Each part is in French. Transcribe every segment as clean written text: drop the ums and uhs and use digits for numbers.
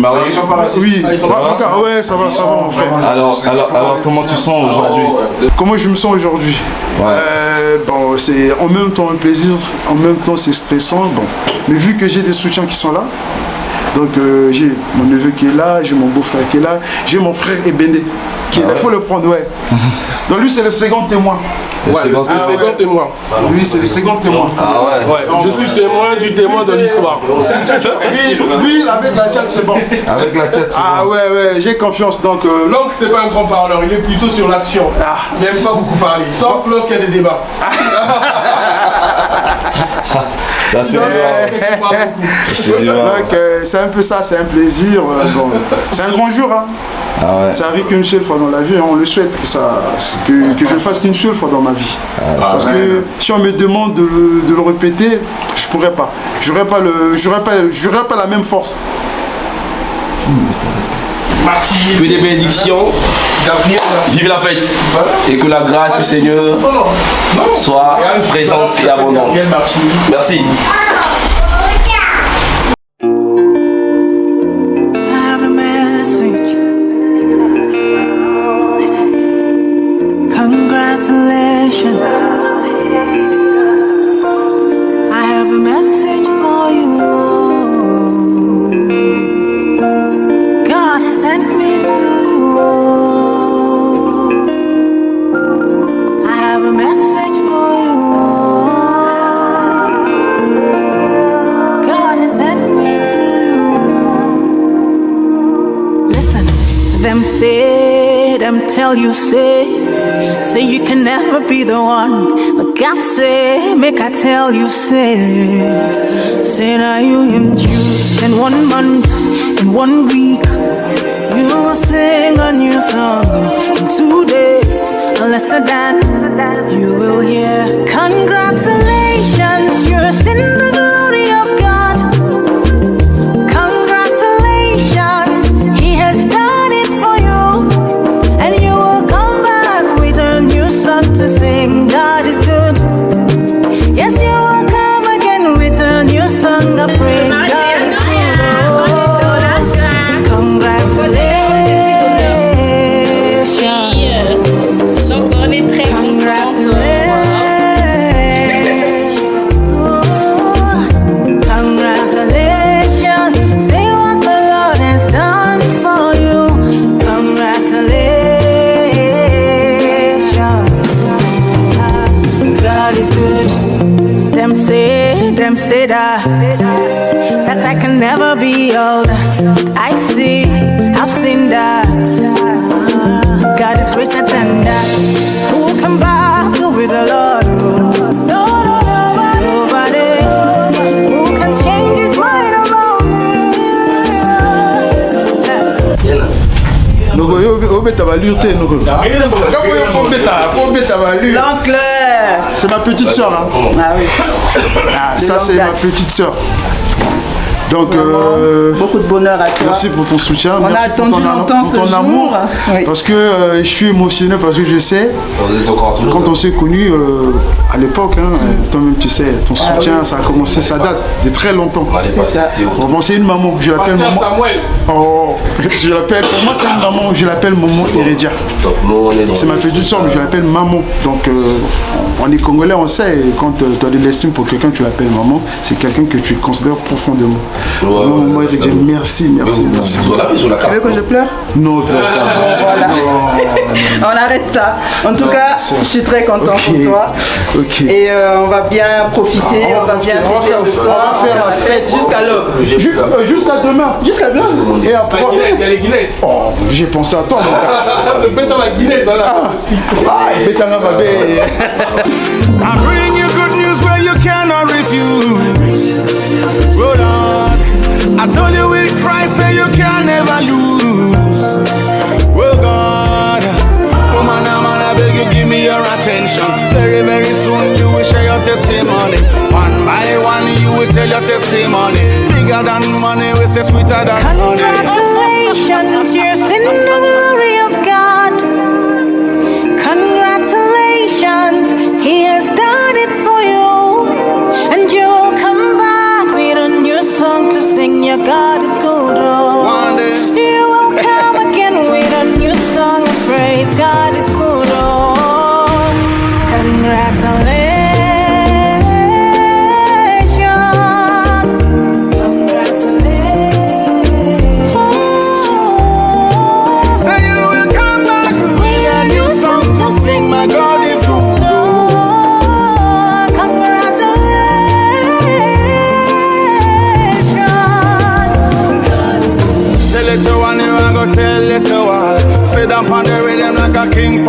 marié? Oui. Ouais, ça va mon frère. Alors comment tu sens aujourd'hui? Comment je me sens aujourd'hui? Bon, c'est en même temps un plaisir, en même temps c'est stressant. Bon, mais vu que j'ai des soutiens qui sont là, donc j'ai mon neveu qui est là, j'ai mon beau-frère qui est là, j'ai mon frère Ebene qui est là, il faut le prendre, ouais. Donc lui c'est le second témoin. C'est le second témoin. Lui c'est le second témoin. Je suis témoin du témoin de l'histoire. Lui avec la tchat c'est bon. Avec la tchat c'est bon. Ouais, j'ai confiance donc. L'oncle c'est pas un grand parleur, il est plutôt sur l'action. Il n'aime pas beaucoup parler, sauf lorsqu'il y a des débats. Ça c'est donc c'est un peu ça, c'est un plaisir. Bon, c'est un grand jour, hein. Ça arrive qu'une seule fois dans la vie, on le souhaite que je le fasse qu'une seule fois dans ma vie. Parce que si on me demande de le répéter, je pourrais pas. J'aurais pas la même force. Que des bénédictions, vive la fête et que la grâce du Seigneur soit présente et abondante. Merci. Tell you say you can never be the one, but God say, make I tell you say now you him choose in 1 month, in 1 week, you will sing a new song in 2 days, lesser than you will hear. Congratulations, you're in the glory of God. Congratulations, He has done it for you. And you will come back with a new song to sing. God is good. Yes, you will come again with a new song of praise. God is good. Oh, congratulations. Congratulations. Say what the Lord has done for you. Congratulations. God is good. Them say that I can never be all that I see. I've seen that God is greater than that. Who can battle with the Lord? Nobody. Who can change His mind about me? L'oncle. C'est ma petite soeur. Hein. Ah oui. Ça c'est ma petite soeur. Donc, beaucoup de bonheur à toi. Merci pour ton soutien. On merci a attendu longtemps ce ton jour. amour. Oui. Parce que je suis émotionné parce que je sais, quand on s'est connus à l'époque, toi-même tu sais, ton soutien, ça a commencé, ça date de très longtemps. Bon, c'est une maman, je l'appelle maman. Samuel. Oh, je l'appelle, pour moi c'est une maman, je l'appelle maman Heredia. C'est ma petite soeur, mais je l'appelle maman. Donc, on est congolais, on sait, quand tu as de l'estime pour quelqu'un, tu l'appelles maman, c'est quelqu'un que tu considères profondément. Maman Heredia, merci. Tu veux que je pleure? Non, voilà. On arrête ça. En tout cas, je suis très content pour toi. Et on va bien profiter, on va bien fêter ce soir, on va faire la fête jusqu'à l'aube. Jusqu'à demain. Jusqu'à demain. Et après, il y a les Guinness. Oh, j'ai pensé à toi. Béton la Guinness, Bétanga Babé. I bring you good news where you cannot refuse. Roll on. I told you with Christ, say you can never lose. Well, God, woman, I beg you, give me your attention. Very, very soon you will share your testimony. One by one, you will tell your testimony. Bigger than money, we say sweeter than honey. Congratulations, you're in the glory of God. Congratulations, He has done it for you. And you'll come back with a new song to sing. Your God is good. Oh. One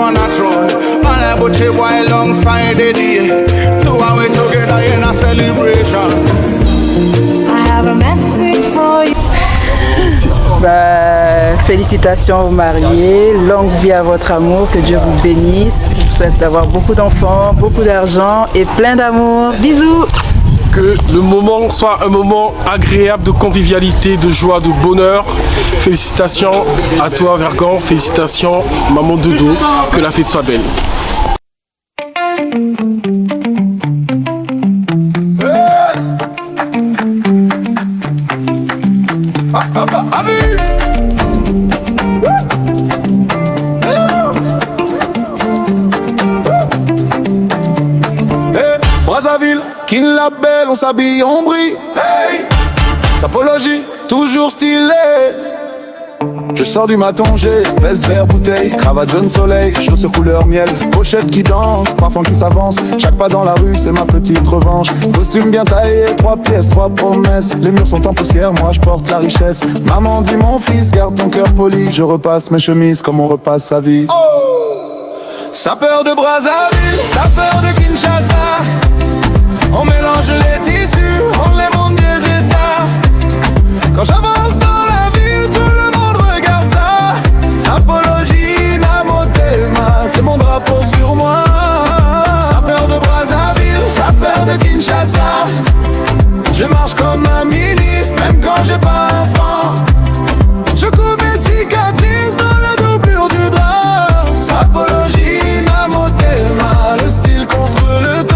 on a throne. And I put you boy alongside the day. Two are we together in a celebration. I have a message for you. Félicitations aux mariés, longue vie à votre amour, que Dieu vous bénisse. Je vous souhaite d'avoir beaucoup d'enfants, beaucoup d'argent et plein d'amour. Bisous. Que le moment soit un moment agréable de convivialité, de joie, de bonheur. Félicitations à toi Vergan, félicitations maman Dodo, que la fête soit belle. Brazzaville, Kin la belle, on s'habille, on brille. Hey, Sapologie, toujours stylé. Je sors du maton, j'ai veste vert bouteille, cravate jaune soleil, chaussures couleur miel, pochette qui danse, parfum qui s'avance. Chaque pas dans la rue, c'est ma petite revanche. Costume bien taillé, 3 pièces, 3 promesses. Les murs sont en poussière, moi je porte la richesse. Maman dit mon fils, garde ton cœur poli. Je repasse mes chemises comme on repasse sa vie. Sapeur de Brazzaville, sapeur de Kinshasa. On mélange les tissus, on les monte des états. Quand j'avance dans la ville, tout le monde regarde ça. Sapologie, Namotema, c'est mon drapeau sur moi. Sapeur de Brazzaville, sapeur de Kinshasa. Je marche comme un ministre, même quand j'ai pas un franc. Je coupe mes cicatrices dans la doublure du drap. Sapologie, Namotema, le style contre le temps.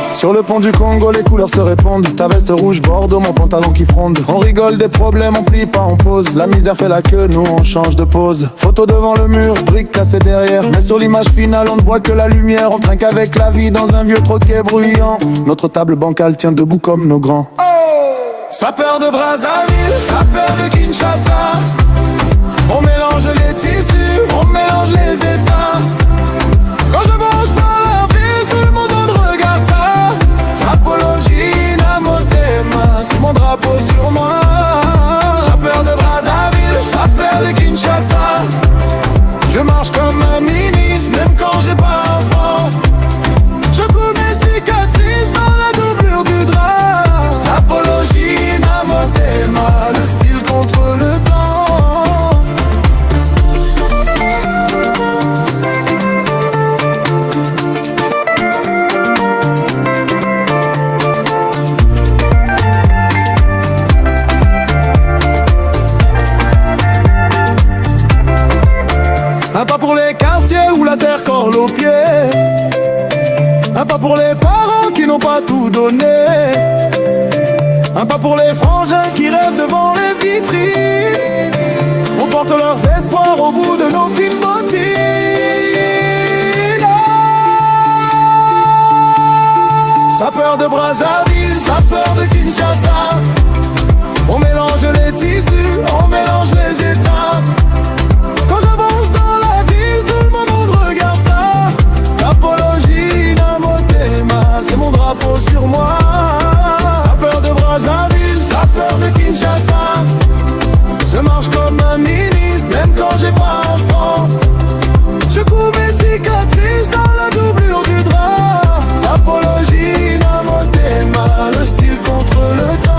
Sur le pont du Congo, les couleurs se répondent. Ta veste rouge, Bordeaux, mon pantalon qui fronde. On rigole des problèmes, on plie pas, on pose. La misère fait la queue, nous on change de pose. Photo devant le mur, briques cassées derrière. Mais sur l'image finale, on ne voit que la lumière. On trinque avec la vie dans un vieux troquet bruyant. Notre table bancale tient debout comme nos grands. Sapeur de Brazzaville, sapeur de Kinshasa. On mélange les tissus, on mélange les états. Quand je mange par la ville, tout le monde regarde ça. Sapologie, Namotema, c'est mon drapeau sur moi. Sapeur de Brazzaville, sapeur de Kinshasa. Je marche comme un ministre, même quand j'ai pas un franc. Je coupe mes cicatrices dans la doublure du drap. Sapologie, Namotema, le style contre le temps. Un pas pour les quartiers où la terre colle aux pieds. Un pas pour les parents qui n'ont pas tout donné. Un pas pour les frangins qui rêvent devant les vitrines. On porte leurs espoirs au bout de nos fines bottines. Sapeur de Brazzaville, sapeur de Kinshasa. On mélange les tissus, on mélange les états. Quand j'avance dans la ville, tout le monde regarde ça. Sapologie, Namotema, c'est mon drapeau sur moi. Sapeur de Brazzaville, sapeur de Kinshasa. Je marche comme un ministre, même quand j'ai pas un franc. Je coupe mes cicatrices dans la doublure du drap. Sapologie, Namotema, le style contre le temps.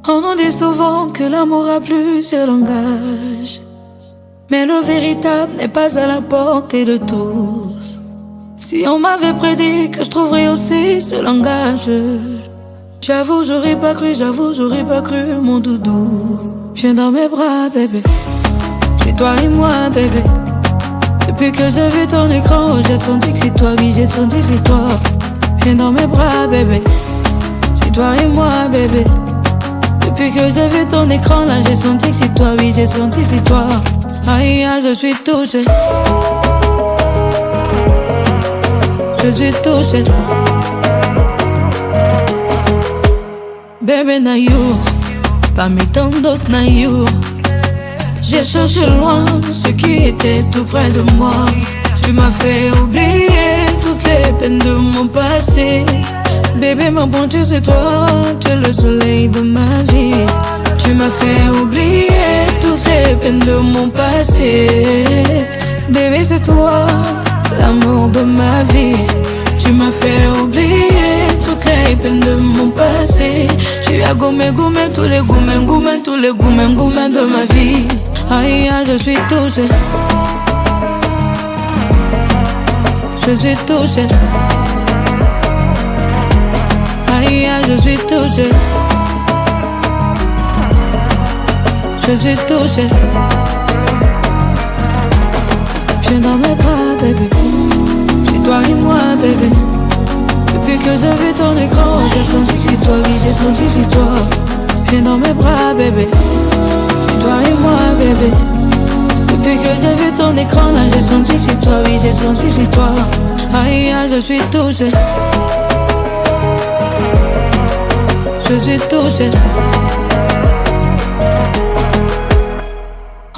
On nous dit souvent que l'amour a plusieurs langages, mais le véritable n'est pas à la portée de tous. Si on m'avait prédit que je trouverais aussi ce langage, j'avoue, j'aurais pas cru, mon doudou. Viens dans mes bras, bébé. C'est toi et moi, bébé. Depuis que j'ai vu ton écran, j'ai senti que c'est toi, oui, j'ai senti que c'est toi. Viens dans mes bras, bébé. C'est toi et moi, bébé. Depuis que j'ai vu ton écran, là, j'ai senti que c'est toi, oui, j'ai senti que c'est toi. Aïe, aïe, je suis touchée. Je suis touchée. Bébé, na you, parmi tant d'autres, na you. J'ai cherché loin ce qui était tout près de moi. Tu m'as fait oublier toutes les peines de mon passé. Bébé, ma bonté, c'est toi, tu es le soleil de ma vie. Tu m'as fait oublier toutes les peines de mon passé. Bébé, c'est toi, l'amour de ma vie. Tu m'as fait oublier toutes les peines de mon passé. Tu as gommé tous les goumets de ma vie. Aïe, aïe, je suis touchée. Je suis touchée. Aïe, aïe, je suis touchée. Je suis touchée. Viens dans mes bras, bébé. C'est toi et moi, bébé. Depuis que j'ai vu ton écran, j'ai senti que c'est toi, oui, j'ai senti que c'est toi. Viens dans mes bras, bébé. C'est toi et moi, bébé. Depuis que j'ai vu ton écran, là, j'ai senti que c'est toi, oui, j'ai senti que c'est toi. Aïe, aïe, je suis touchée. Je suis touchée.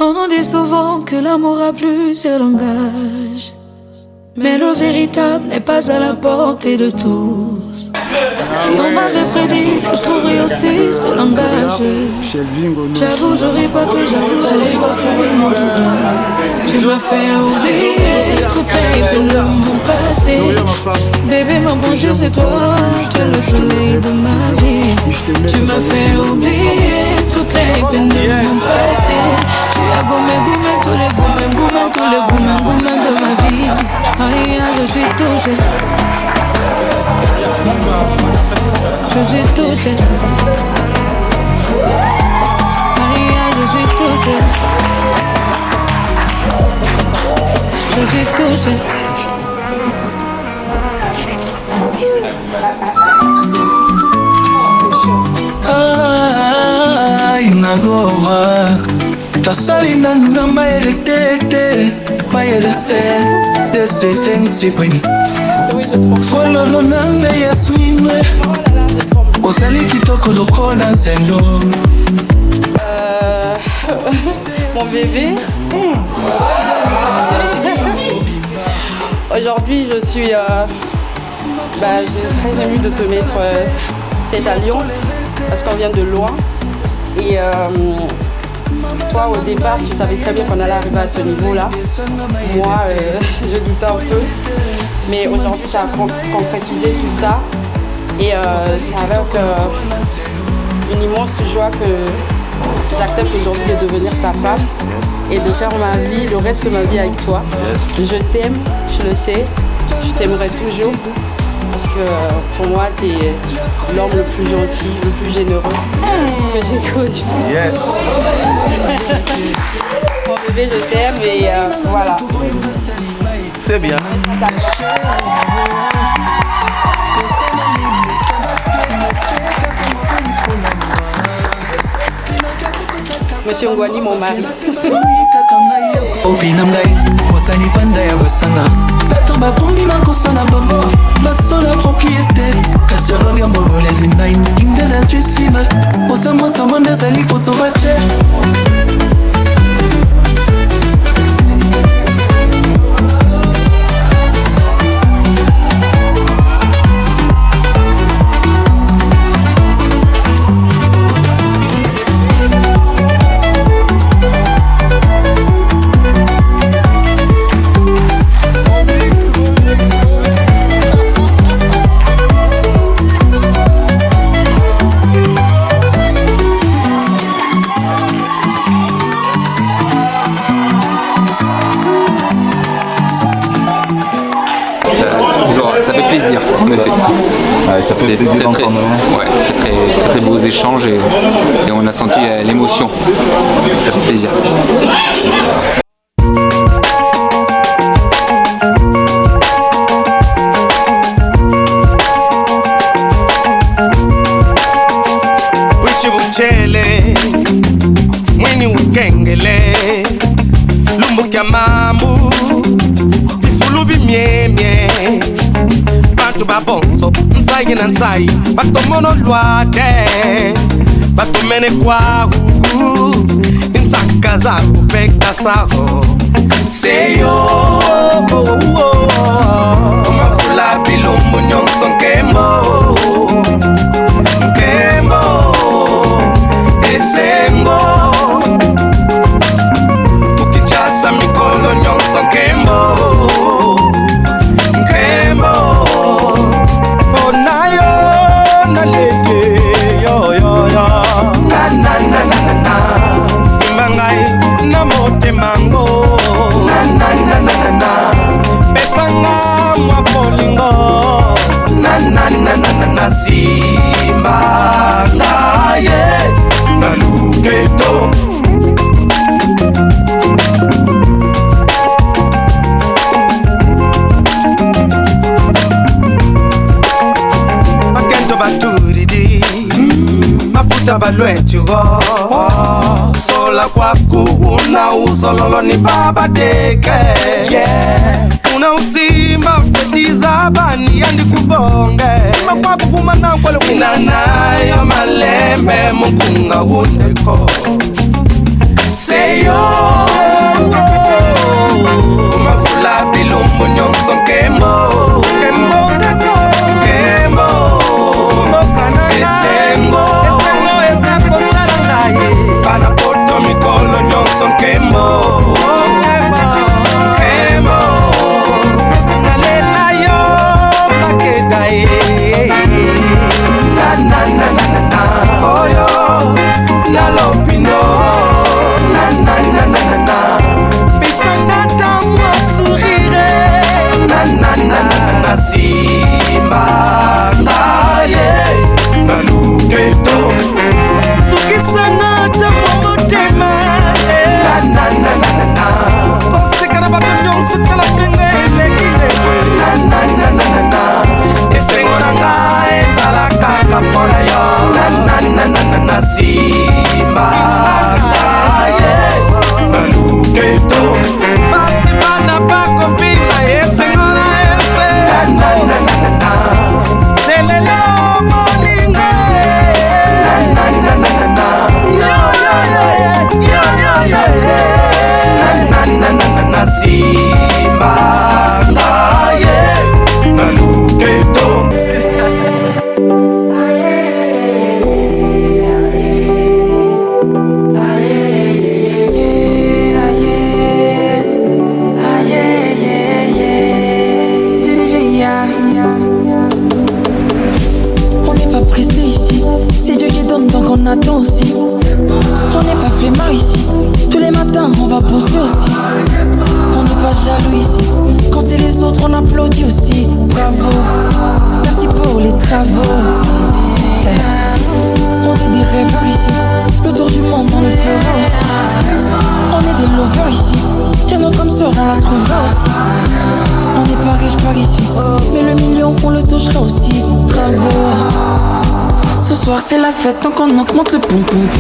On nous dit souvent que l'amour a plusieurs langages, mais le véritable n'est pas à la portée de tous. Si on m'avait prédit que je trouverais aussi ce langage, j'avoue, j'aurais pas cru, mon doudou. Tu m'as fait oublier toutes les peines de mon passé. Bébé, ma bonté, c'est toi, tu es le soleil de ma vie. Tu m'as fait oublier toutes les peines de mon passé. Tu as gommé tous les goumets de ma vie. Aïe, aïe, je suis touchée. Je suis touchée. Aïe, aïe, je suis touchée. Je suis touchée. Aïe, nagora. Tasali nanga maelete, de ces sensi pani. Follow nanga yasmine. Osali kitoko lokola nzendo. Mon bébé. Aujourd'hui, je suis très émue de te mettre cette alliance parce qu'on vient de loin. Et toi, au départ, tu savais très bien qu'on allait arriver à ce niveau-là. Moi, je doutais un peu. Mais aujourd'hui, tu as concrétisé tout ça. Et c'est avec une immense joie que j'accepte aujourd'hui de devenir ta femme et de faire ma vie, le reste de ma vie avec toi. Je t'aime, tu le sais, je t'aimerai toujours parce que pour moi, tu es l'homme le plus gentil, le plus généreux que j'ai connu. Yes. Mon bébé, je t'aime et voilà. C'est bien. Monsieur Ngwani, mon mari. Opinamgai, kosani panda ya basanga. Bato bapongi na kosana bango, basola propriété. Kasero ya mbole linai, indela tuisima. Osamo tambonde zali potobate. fait plaisir d'entendre. Très beaux échanges et on a senti l'émotion. Ça fait plaisir. Buchele, mwini ukengele, lumbu kya mambu, bifulu bimyemye, bantu babonzo, nsayi na nsayi, batomono lwate, batomene kwa hugu, insaka za kupeka saho, seyo, umafula bilumbu nyonso nkemo, Esengo ukichasa mikolo nyonso nkembo onayo nalege yo na simbangai na motemango na pesanga mwa polingo na simbangaye na luketo bakento baturidi maputa balwechugo sola kwaku una uzololo ni baba deke una usimba fetiza bani yandi kubonge sima kwaku kumana kwale inanayo malembe mukunga undeko seyo umafula bilumbu nyonso nkemo esengo ezakosalangaye panapoto mikolo nyonso nkemo nalelayo kakedaye oyo nalopino pisangata mwa sourire simba ngaye naluketo sukisanata momotema konsekana bato nyonso tala penge elekilekwe esengo na nga ezala kaka mpona yo simba ngaye naluketo basi bana bakopina esengo na ese selelo molinga simba ngaye naluketo On n'est pas pressé ici, c'est Dieu qui donne donc on attend aussi. On n'est pas flemmard ici, tous les matins on va bosser aussi. On n'est pas jaloux ici, quand c'est les autres on applaudit aussi. Bravo, merci pour les travaux. On est des rêveurs ici, le tour du monde on le fera aussi. On est des lovers ici, et notre âme sœur on la trouvera aussi. On n'est pas riche par ici, mais le million on le touchera aussi. Bravo, ce soir c'est la fête tant qu'on augmente le poum poum poum.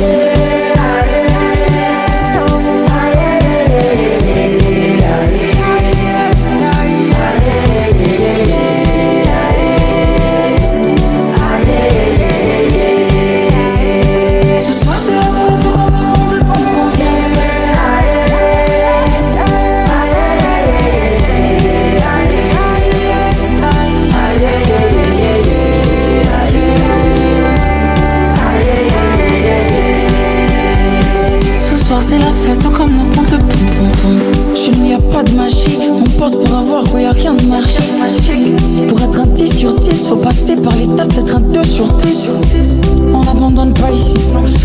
Ce soir c'est la fête tant qu'on augmente le poum poum poum. Ce soir c'est la fête tant qu'on augmente le poum poum poum. Chez nous y a pas de magie, on pense pour avoir quoi, y a rien de magique. Pour être un 10 sur 10, faut passer par l'étape d'être un 2 sur 10. On n'abandonne pas ici,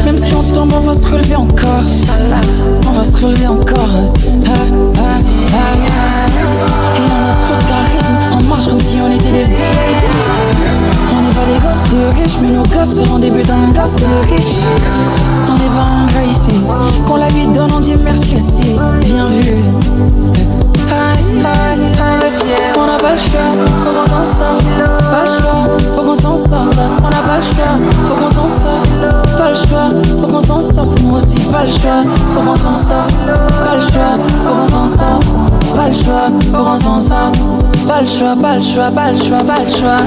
même si on tombe on va se relever encore. On va se relever encore. Et on a trop de charisme, on marche comme si on était des vieilles. On n'est pas des gosses. pas le choix, faut qu'on s'en sorte. Pas le choix, faut qu'on s'en sorte. Pas le choix, faut qu'on s'en sorte. Pas le choix, pas le choix, pas le choix, pas le choix.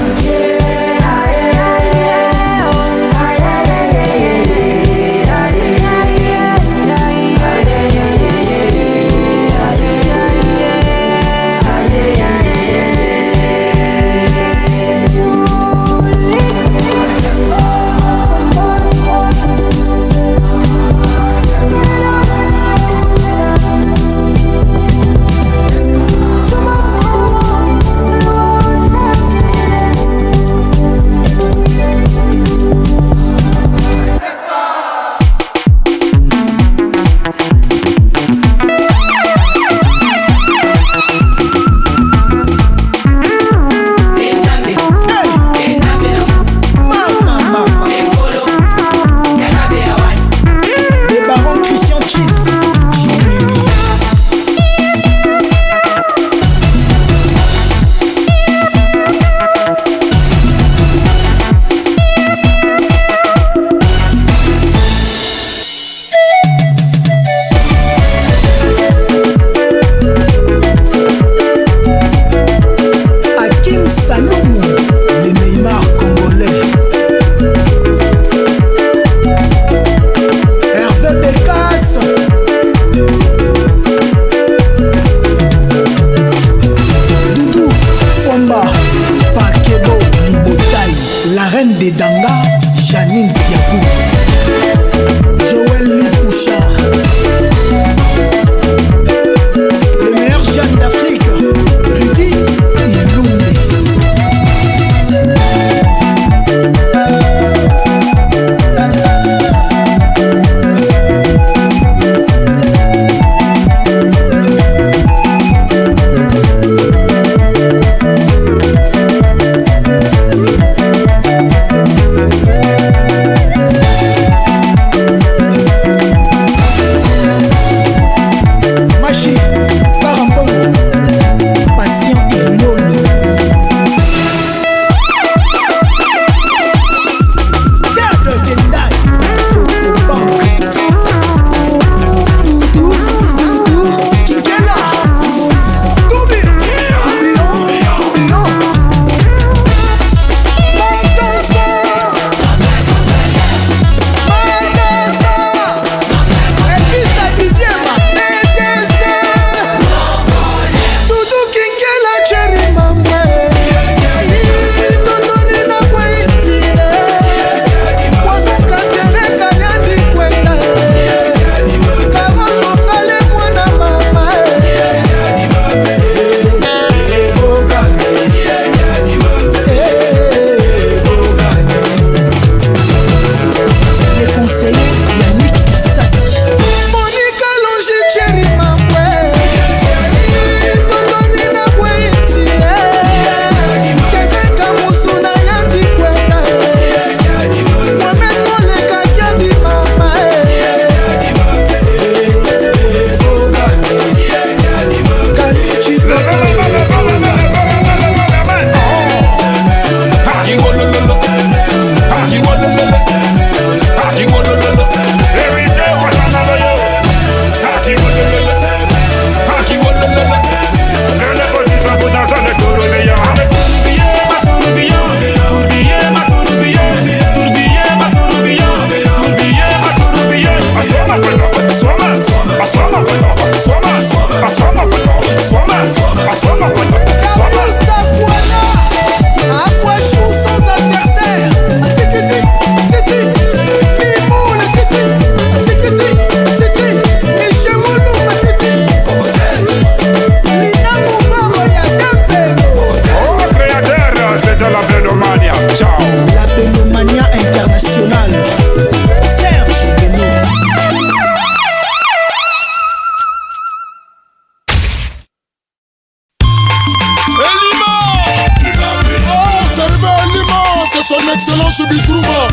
Excellence Bitrouba.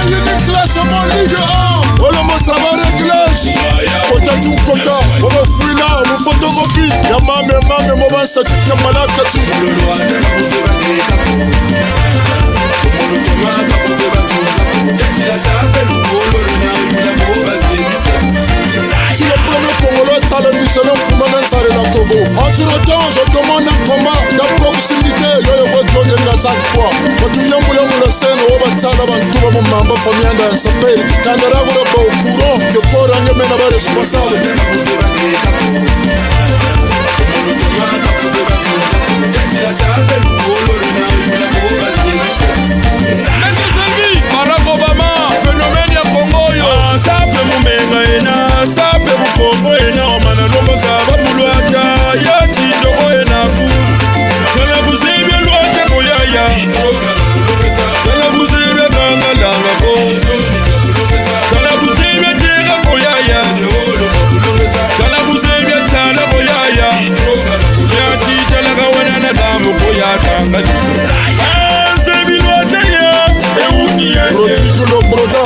Il y a une classe en Ligue 1. Voilà, moi ça va réglage. Kota tout kota. On va fouiller là, on photocopie. Yama, mema, mema, ça tu t'as mal à Kati. le fumana nsare la Togo. Entre temps, je demande un combat de proximité. Yo yo voto de chaque fois. Quand tu yamboule la scène, on va t'ala bantuba mon mamba famille dans sa pelle. Kandara vura ba au courant que Korange mena ba responsable. Barack Obama, phénomène ya Congo yo. Sape mumenga ena, sape mukongo ena, omana lomo saba mulwata, ya chidoko ena ku. Kala kusebya lwata koyaya. Kala kusebya kanga langa ko. Kala kusebya tega koyaya. Kala kusebya tala koyaya. Ya chitala kawana na damu koyata. Sebi lwata ya. Rodrigo le Broda.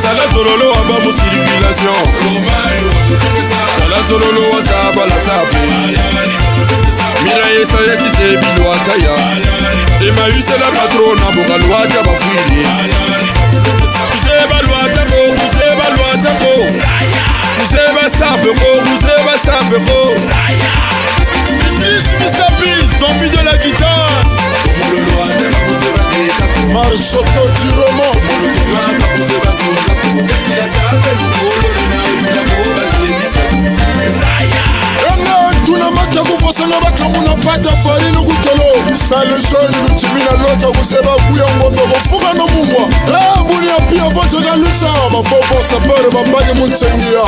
Sala sololo aba mu circulation. Sala sololo wa saba la sape. Mira yesa ya tise bilwata ya. Emmaüs la patrona boka lwata bafuili. Kuseba lwata ko, kuseba lwata ko. Kuseba sape ko, kuseba sape ko. Idriss Misapi, zombie de la guitare. Marsoto Tiromo. Tuna mataku fosanga bakamuna pata farine kutolo. Sale jeune luchimina lota kuseba kuya ngombe kufuka no mumwa. Buni ya pia vote galusa. Mafoko sapere mabage munsengia.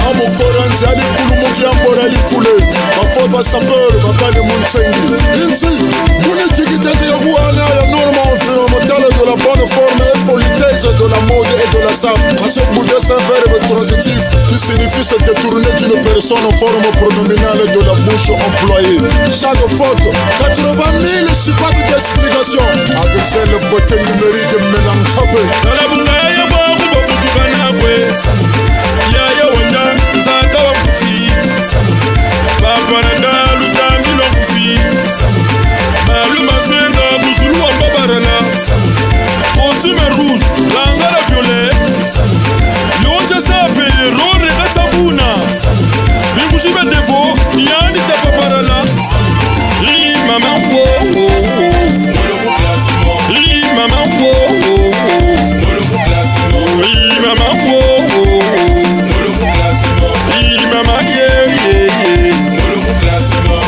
Amo koranzi ali kulu muki ambora ali kule. Mafoko sapere mabage munsengi. Insi, buni tikitete ya kuana ya norma environnementale de la bonne forme et politesse de la mode et de la sable. À ce bout de un verbe transitif qui signifie se détourner d'une personne en forme pronominale de la bouche employée. Chaque faute, 80 000 chicottes d'explication. Avec le beauté numérique mélancapé. Costume rouge, langala violet. Yonja sape, rore kasabuna. Bikushime defo, yandi tapaparala. Li mama wo wo wo. Li mama wo wo wo. Li mama wo wo wo. Li mama ye ye ye.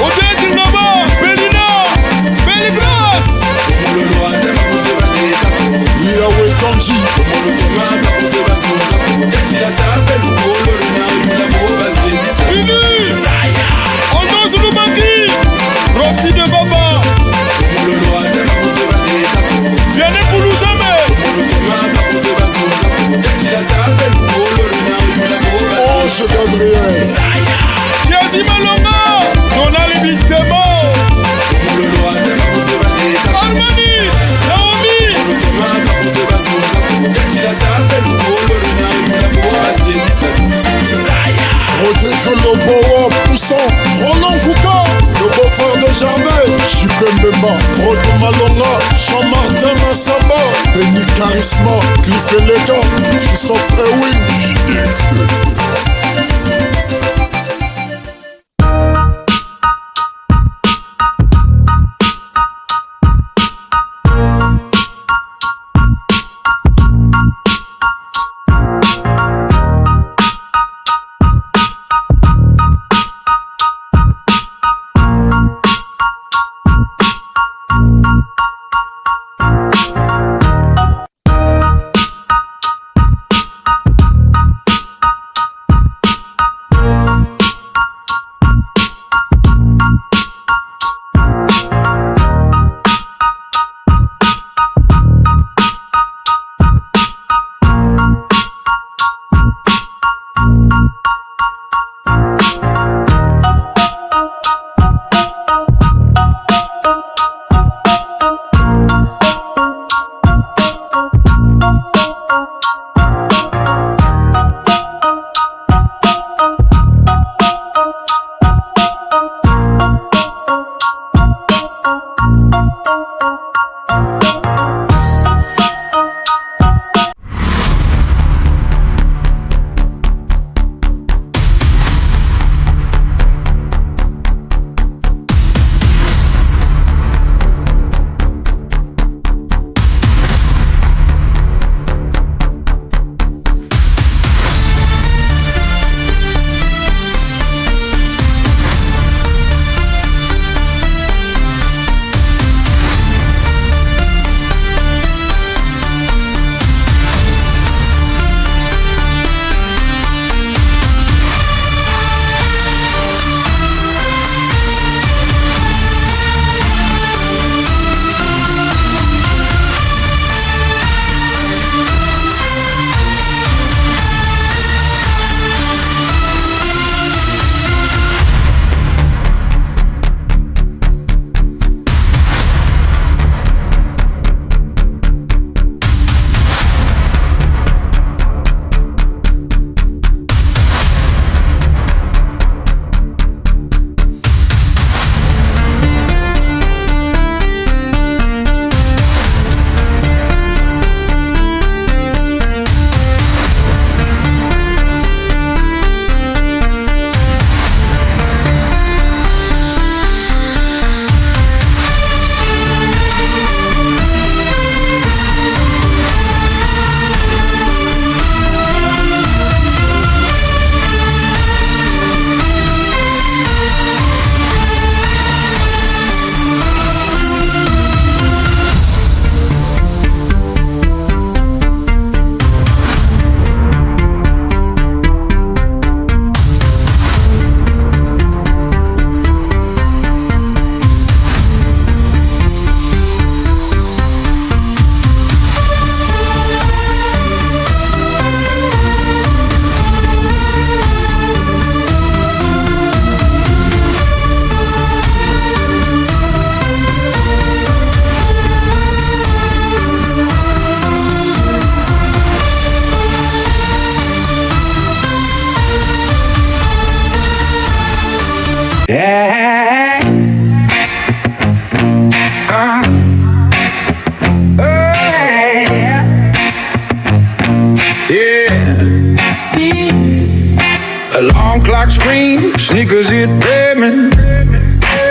Odette Ngaba, Belina, Belibras. Yahweh Kanji. On danse le Baki. Roxy de Baba. Vianney Poulouzame. Ange Gabriel. Kiasi Malonga. Donald Bitemo. Armani. Naomi. Rodrigo Loboa puissant. Roland Kouka. Le beau-frère de Germain. Chipembemba. Rod Malonga. Jean-Martin Massamba. Denis Charisma. Cliff Elegant. Christophe Ewing. cause it paid me.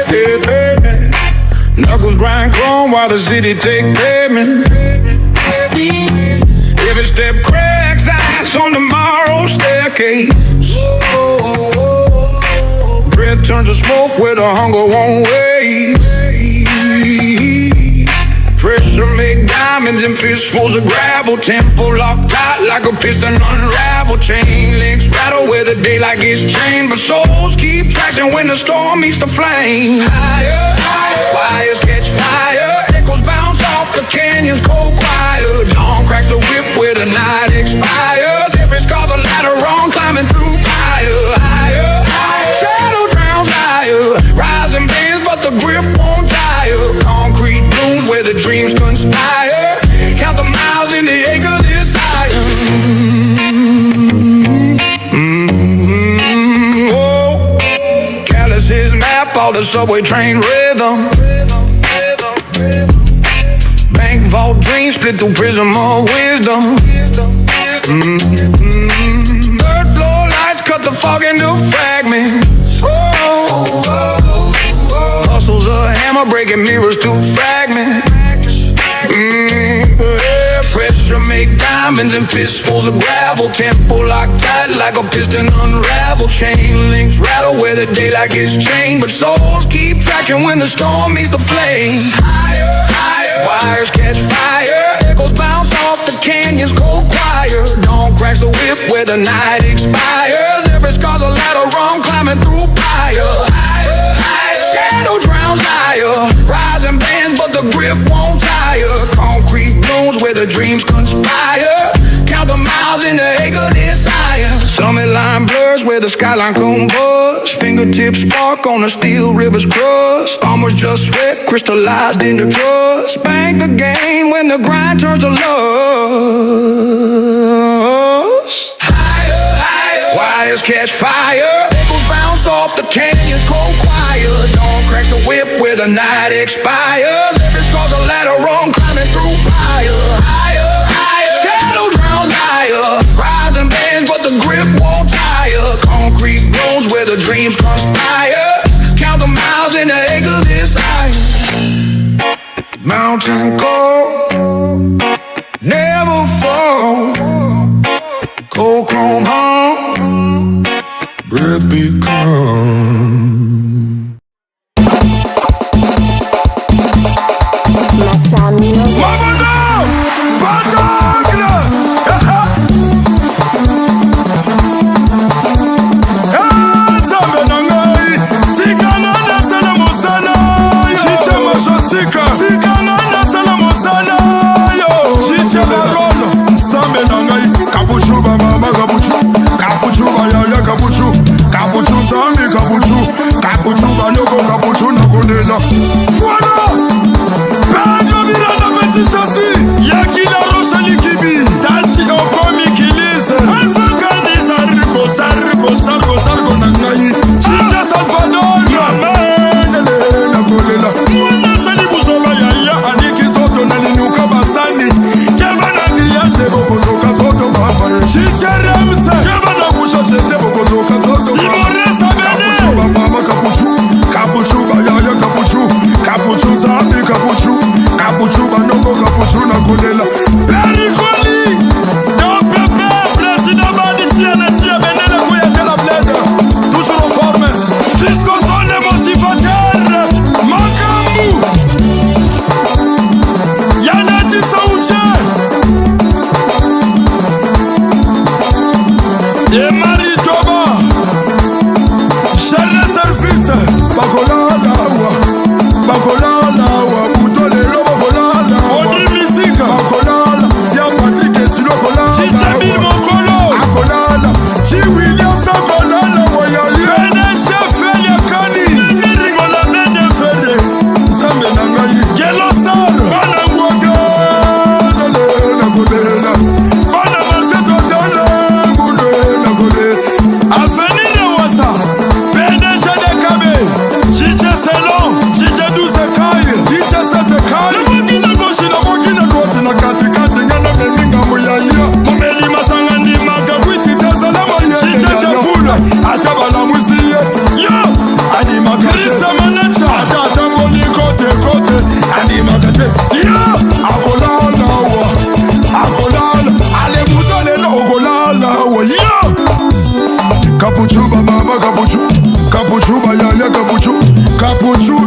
It paid me. Knuckles grind chrome while the city take payment. Every step cracks ice on tomorrow's staircase. Breath turns to smoke where the hunger won't wait. Pressure make diamonds and fistfuls of gravel. Tempo locked tight like a piston unravel. Chain links rattle where the daylight gets chained. But souls keep traction when the storm meets the flame. Higher, higher, wires catch fire. Echoes bounce off the canyon's cold choir. Dawn cracks the whip where the night expires. Every scar's a ladder wrong climbing through fire. Higher, higher, shadow drowns higher. Rising bands but the grip won't tire. Concrete blooms where the dreams conspire. Count the miles in the acre desire. Oh, calluses map all the subway train rhythm. Bank vault dreams split through prism of wisdom. Third floor lights cut the fog into fragments. Hustle's a hammer breaking mirrors to fragments. Pressure make diamonds and fistfuls of gravel. Tempo locked tight like a piston unravel. Chain links rattle where the daylight gets chained. But souls keep traction when the storm meets the flame. Higher, higher, wires catch fire. Echoes bounce off the canyon's cold choir. Dawn cracks the whip where the night expires. Every scar's a ladder wrong climbing through fire. Higher, higher, shadow drowns higher. Rising bands but the grip won't tire. Concrete blooms where the dreams conspire. Count the miles in the acre desire. Summit line blurs where the skyline converge. Fingertips spark on the steel river's crust. Almost just sweat crystallized into trust. Bank the gain when the grind turns to lust. Higher, higher, wires catch fire. Echoes bounce off the canyon's cold choir. Dawn cracks the whip where the night expires. Every scar's a ladder wrong climbing through fire. Higher, higher, shadow drowns higher. Rising bands but the grip won't tire. Concrete blooms where the dreams conspire. Count the miles in the acre desire. Mountain cold, never fall. Cold chrome home, breath become.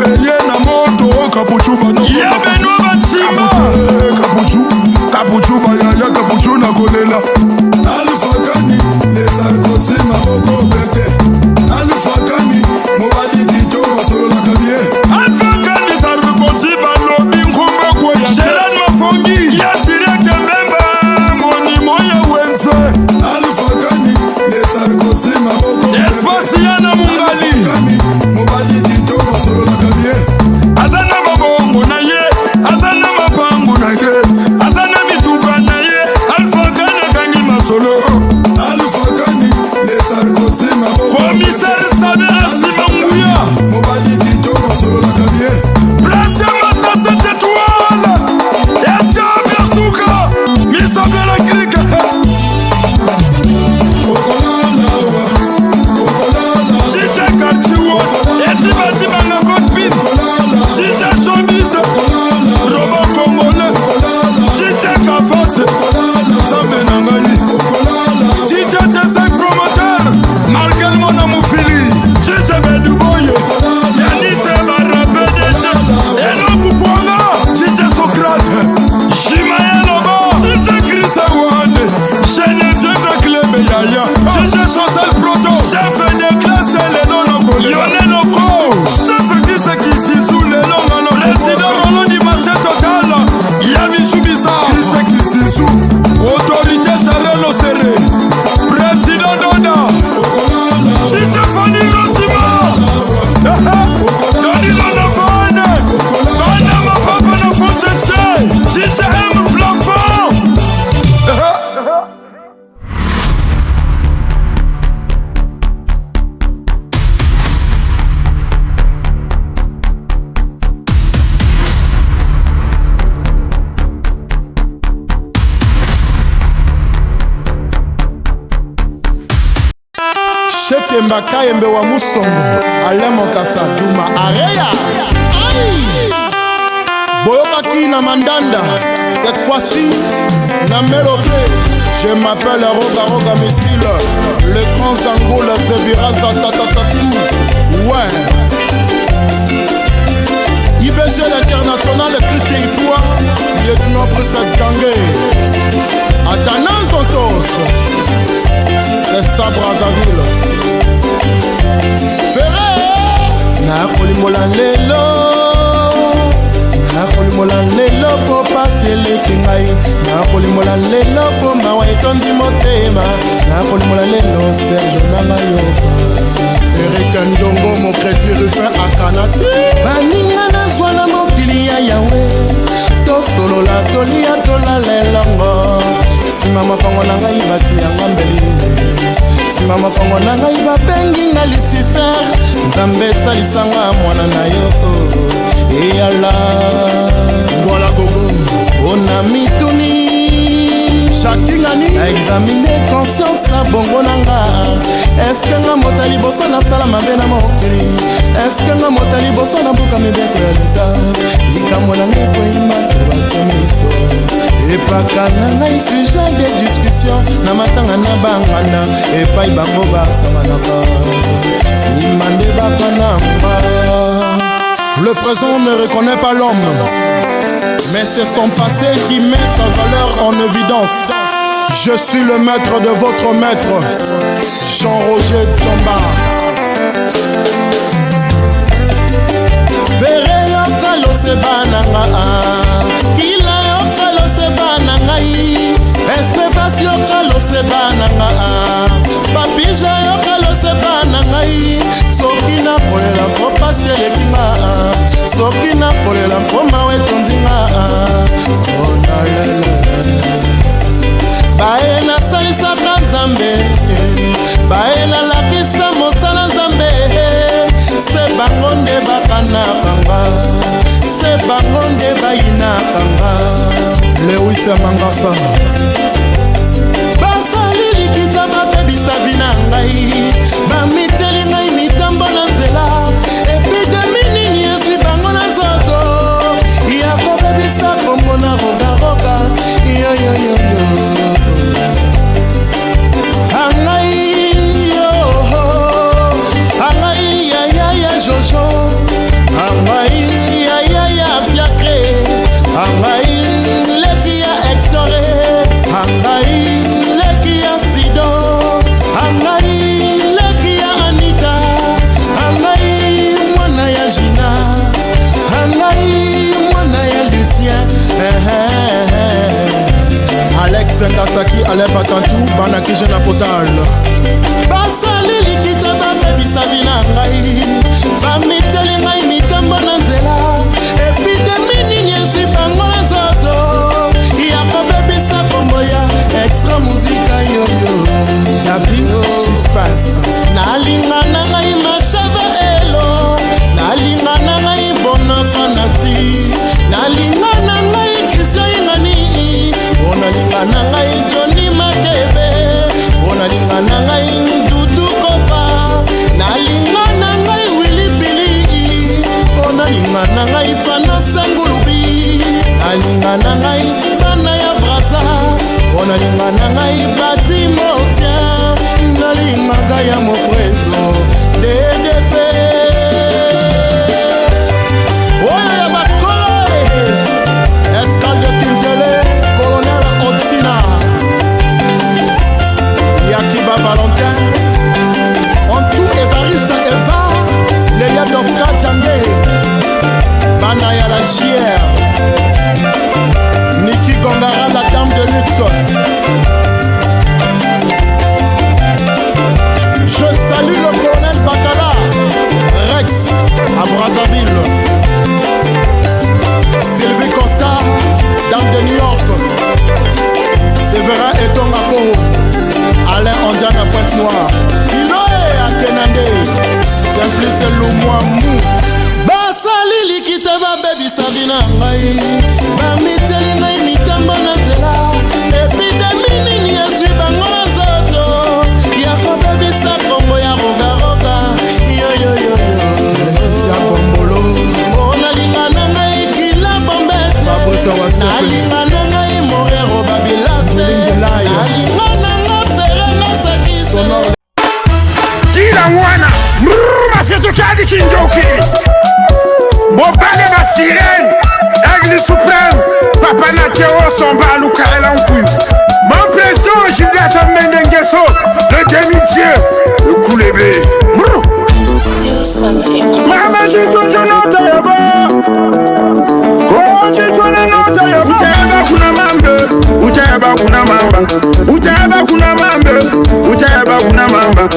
eye na moto kapuchu banoko kapuchu bayaya kapuchu na kolela alifakani lesarkosi maboko bete alifakani mobali dito wasolola kabie alifakani sarkosi balobi nkumba kwa ya sheran mafongi yasire kembemba moni moya wense alifakani lesarkosi maboko espasi yana mungali mobali dito wasolola kabie azana mabongo na ye azana mapango na ye azana mituba na ye alifakani kangi masolo alifakani lesarkosi maboko commissaire sabe asima nguya mobali dito wasolola kabie place masasa tetwala etabia suka misabela klika Chicha Karchiwa, Etiba Tibanga Kokpin, Chicha Showbiz, Robo Congolais, Chicha Kafase, Sambe Nangayi, Chicha Chesek Promoteur, Markel Mona Moufili, Chicha Beluboye, Yanise Barabe Deche, Eno Kukwanga, Chicha Socrate, Shimaye Lobo, Chicha Chris Awande, Geneviève Klebe Yaya, Chicha Chancel Proto, Chef de classe les non-locaux, Lionel Oko, Chef qui se qui s'y sous les longs, Président Roland du marché total, Yami Choubissa, qui se qui s'y sous, Autorité Charles Serré, Président Dona, Chicha Fanny Rotima, Doni Lonafone, Dona ma papa na Fonchese, Chicha M Plafond. Shetemba Kayembe wa Musongo Alemo Kasa Duma Areya Boyokaki na Mandanda. Cette fois-ci na Mélopé. Je m'appelle Roga Missile, le grand Zango, le Zebira Zatatatatou. Ouais IBG l'international, Christian Itoua, lieutenant Brice Djangé Atana Zontos, le Sabrazaville Ferré Nakolimola Lelo Nakolimola Lelo po pasi eleki ngai Nakolimola Lelo po mawa etondi motema Nakolimola Lelo Serge Namayoba Eric Ndongo mon crédit Rufin Akanati baninga nazwa na mokili ya Yawe tosolola tolia tolalelongo nsima mokongo na ngai bati yanga mbeli nsima mokongo na ngai babengi nga Lucifer nzambe esalisanga mwana na yo eyala ngwala gogo ona mituni shakingani na examine conscience na bongo nanga eske nga mota liboso nasala mabe na mokili eske nga mota liboso na mboka mibeko ya leta likambo na ngai ekoyima to batie miso epaka na ngai sujet de discussion na matanga na bangana epai bango basamanaka nsima nde bakanamba. Le présent ne reconnaît pas l'homme, mais c'est son passé qui met sa valeur en évidence. Je suis le maître de votre maître, Jean-Roger Djamba. Verre yokalo sebananga, kila yokalo sebanangai, espèce yokalo sebananga, papija yokalo sebanangai, soki na kolela po pasi elekinga, soki na kolela po mawe tondinga, onalele. Bae na salisaka Nzambe, bae na lakisa mosala Nzambe, se bango nde bakanakanga, se bango nde bayinakanga. Lewis Mangasa basali likita bapebisa bina ngai, bamiteli ngai mitambo na nzela, epidemi nini ezwi bango na nzoto, ya kobebisa kombo na rogaroga, yoyoyoyo angai yo angai ya jojo angai sengasaki alepa tantu banaki je na potal basali likita babebisa bina ngai bamiteli ngai mitambo na nzela epidemi nini ezwi bango na nzoto ya kobebisa kombo ya extra muzika yoyo ya bio suspense nalinga na ngai mashave elo nalinga na ngai bona panati nalinga na ngai kisio ingani nalinga na ngai Johnny Makebe nalinga na ngai Dudu Kopa nalinga na ngai Willy Billy nalinga na ngai Fana Sangulubi nalinga na ngai bana ya Braza nalinga na ngai Bati Mortien nalinga ngai ya Moprezo DDP oyo ya bakolo Escale de Tintele Colonel Otina Yakiba Valentin en tout Evariste Eva Lélia Dovka Djangé Banaya la JR Niki Gongara la dame de luxe. Je salue le colonel Bakala Rex à Brazzaville Sylvie Costa dame de New York Séverin Etonga Koro Alain Ondiane à Pointe-Noire Iloé à Kenande Simplice Lumouamou basali likita babebisa bina ngai bamiteli ngai mitambo na nzela epidemi nini ezwi bango na nzoto ya kobebisa kombo ya rogaroga yoyoyoyo ya bombolo nalinga na ngai kila bombete nalinga na ngai morero babilase nalinga na nga ferena sakise kila mwana masietokadi kinjoki mobale basirene aigle suprême papa nateo somba lukaela nkuyu mon président Gilles Mendengeso le demi-dieu le coulébé mama jitojonota yaba oh jitonota yaba utayaba kuna mambe utayaba kuna mamba utayaba kuna mambe utayaba kuna mamba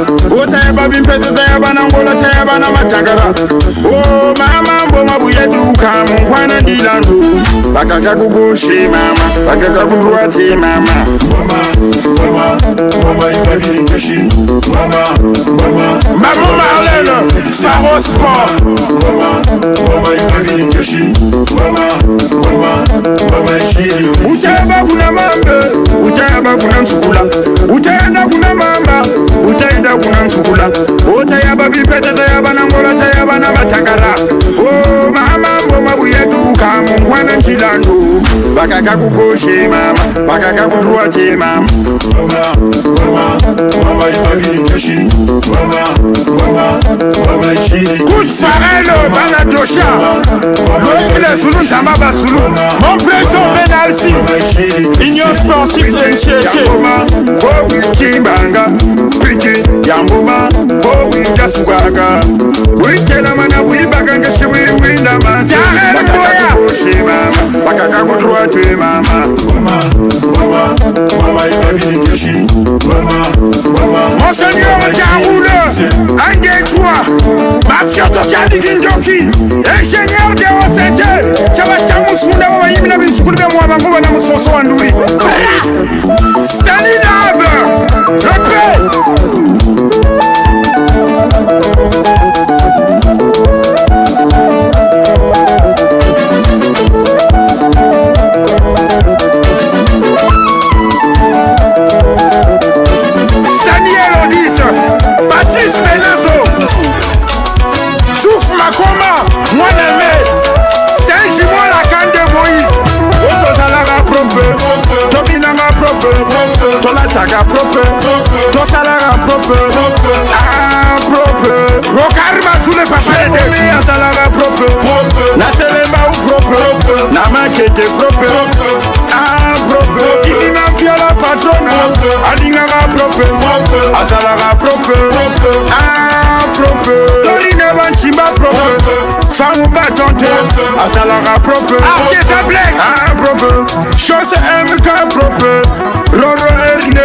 utayaba bimpete tayaba na ngola tayaba na matagara oh mama mboma buyeduka mukwana ndilando bakaka kugushe mama bakaka kudruate mama mama ibagiri keshi mama Marlene Saro Sport mama ibagiri keshi mama ishiri utayaba kuna mambe utayaba kuna nsukula utayenda kuna mama utayenda kuna nsukula utayaba bipete tayaba na ngola tayaba na matagara oh mama mboma buyeduka mukwana ndilando bakaka kugushe mama bakaka kudruate mama mama ibagiri keshi mama ishiri couche farelo bana dosha l'oncle Zulu Zamba Basulu mon président Benalsi Union sportive de Ncheche Bowi Timbanga Piki Yambuma Bowi Dasugaga Wikela mana wibaga ngesi winda manzi Bakaka kuboshi mama Bakaka kudruate mama mama ibagiri keshi Monseigneur Diaroule Engage-toi Mafioto Shadi Kinjoki Ingénieur de OCT Chabata Musunda Wayimina Binsukulu Mwaba Nguba na Musoso Wanduri Stalinab Le paix Patrice Benazo Chouf Makoma Mwaname Saint-Gimon la canne de Moïse Otosalara propre Tominanga propre Tolataga propre Tosalara propre Ah propre Rokarma tous les papiers de vie Asalara propre La Selema ou propre La Makete propre Ah propre Irina Piola patrona Alingara propre Asalara propre Ah propre Dorine Banchimba propre femme battante, asalara propre, artisan black, propre, chose MK propre, Roro R9,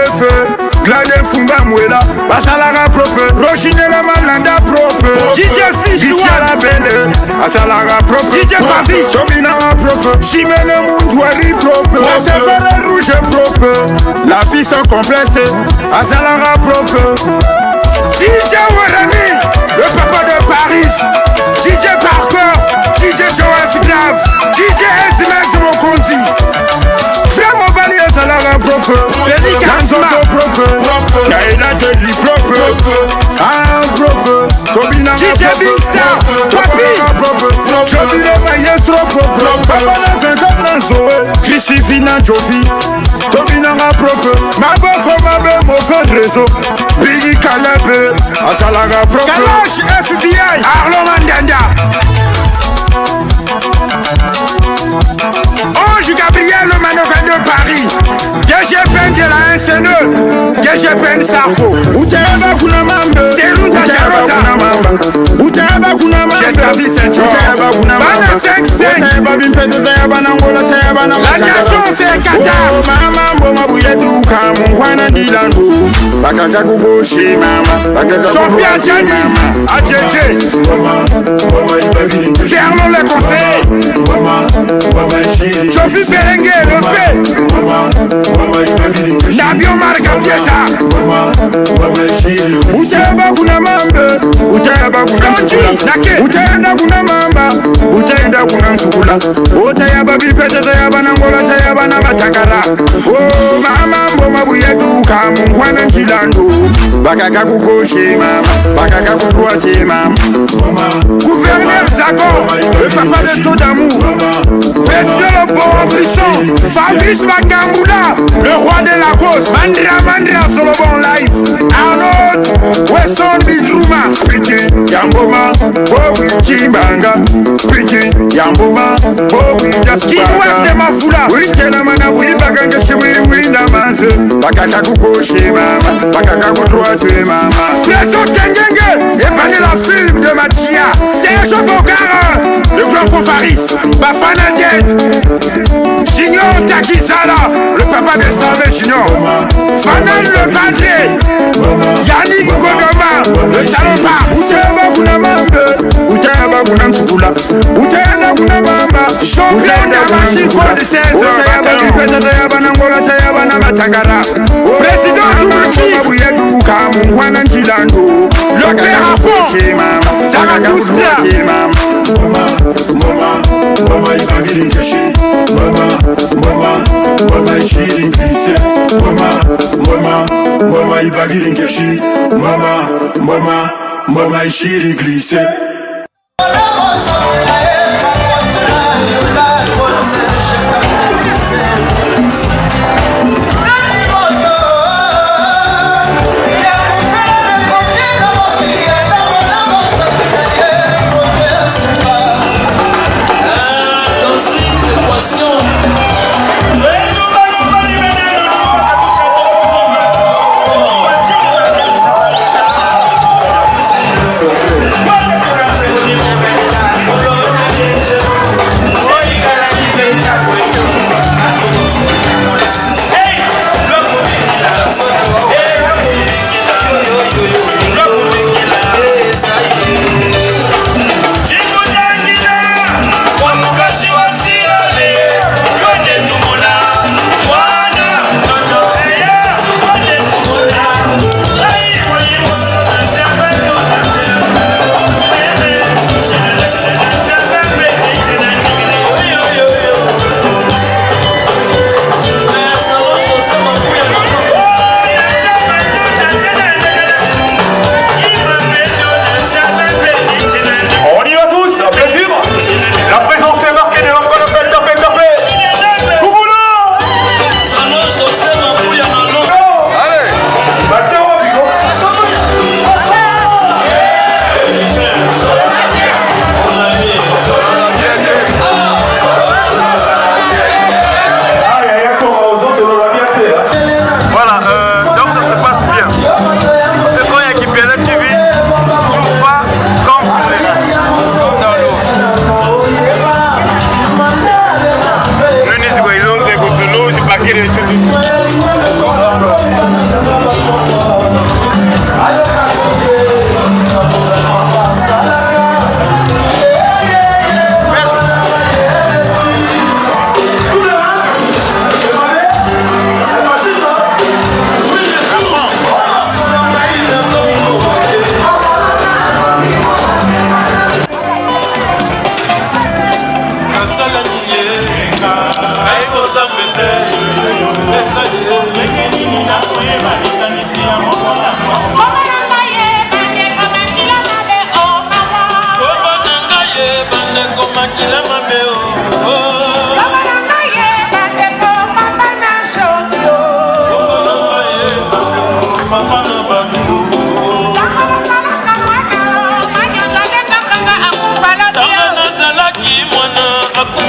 Glade Fumba Mwela, asalara propre, Rochinela Malanda propre, DJ Fish, la belle, asalara propre, DJ Pavis, Dominara propre, Chimene Moundouari propre, la sévère rouge propre, la fille sans complexe, asalara propre, DJ Warami, le papa de Paris, DJ Parker, DJ Joas Grave, DJ SMS Mokondi, Frère Mobali Azalara propre, Benny Kansma propre, Kaina Teddy propre, propre, Tobina DJ Big Star, Papi propre, Jobile Maestro propre, Papa Nazenta Branzoe, Chrissy Vina Jovi, Tobina propre, Maboko Mabe Mauvais réseau, Billy Caleb, Azalara propre, Kalash FBI, Arlo Mandanda. Ange Gabriel, le mannequin de Paris. DGPN de la SNE. DGPN Sarko. Uteba Kunamambe. Serun Tacharosa. Uteba Kunamambe. Gestavi Saint-Georges. Uteba Kunamambe. Bana 5-5. Uteba Bimpete Teba Nangola Teba Nangola. La nation c'est Qatar. Mama Mboma Bouyeduka. Mungwana Dilando. Bakaka Kugoshi Mama. Sophia Tchani. Adjeje. Fernand le conseil. Sophie Berengue, le P. Nabion Marga Piesa. Uteba Kunamambe. Uteba Kunamambe. Uteba Kunamamba. Uteba Kunamsukula. Uteba Bipete Teba Nangola Teba Namatakara. Oh Mama Mboma Bouyeduka. Mungwana Ntilando. Bakaka Kugoshi Mama. Bakaka Kugoshi Mama. Gouverneur Zago. Le papa de tout d'amour. Président le bon puissant, Fabrice Makamboula, le roi de la cause, Mandra sur le bon live, Arnold, Wesson Bidrouma, Piti, Yamboma, Bobi Chimbanga, Piti, Yamboma, Bobi Jaskina, West de Mafoula, Witenamana, Wibaganga, Windamanze, Bakaka Kukoshi, Mama, Bakaka Kudroite, Mama, Président Tengenge, et pas la film de Matia, Serge Bokara, le grand fanfariste, Bafana Diet, Junior Takizala, le papa de Salvé Junior, Fanal le Padre, Yannick Godoma, le salopard, Uteba Kunamambe, Uteba Kunamsukula, Uteba Kunamamba, champion d'Amachiko de 16 président Toumaki, le père à fond, Zaragoustra. Mama ibagiri nkeshi, mama ishiri glisse, mama ibagiri nkeshi, mama ishiri glisse.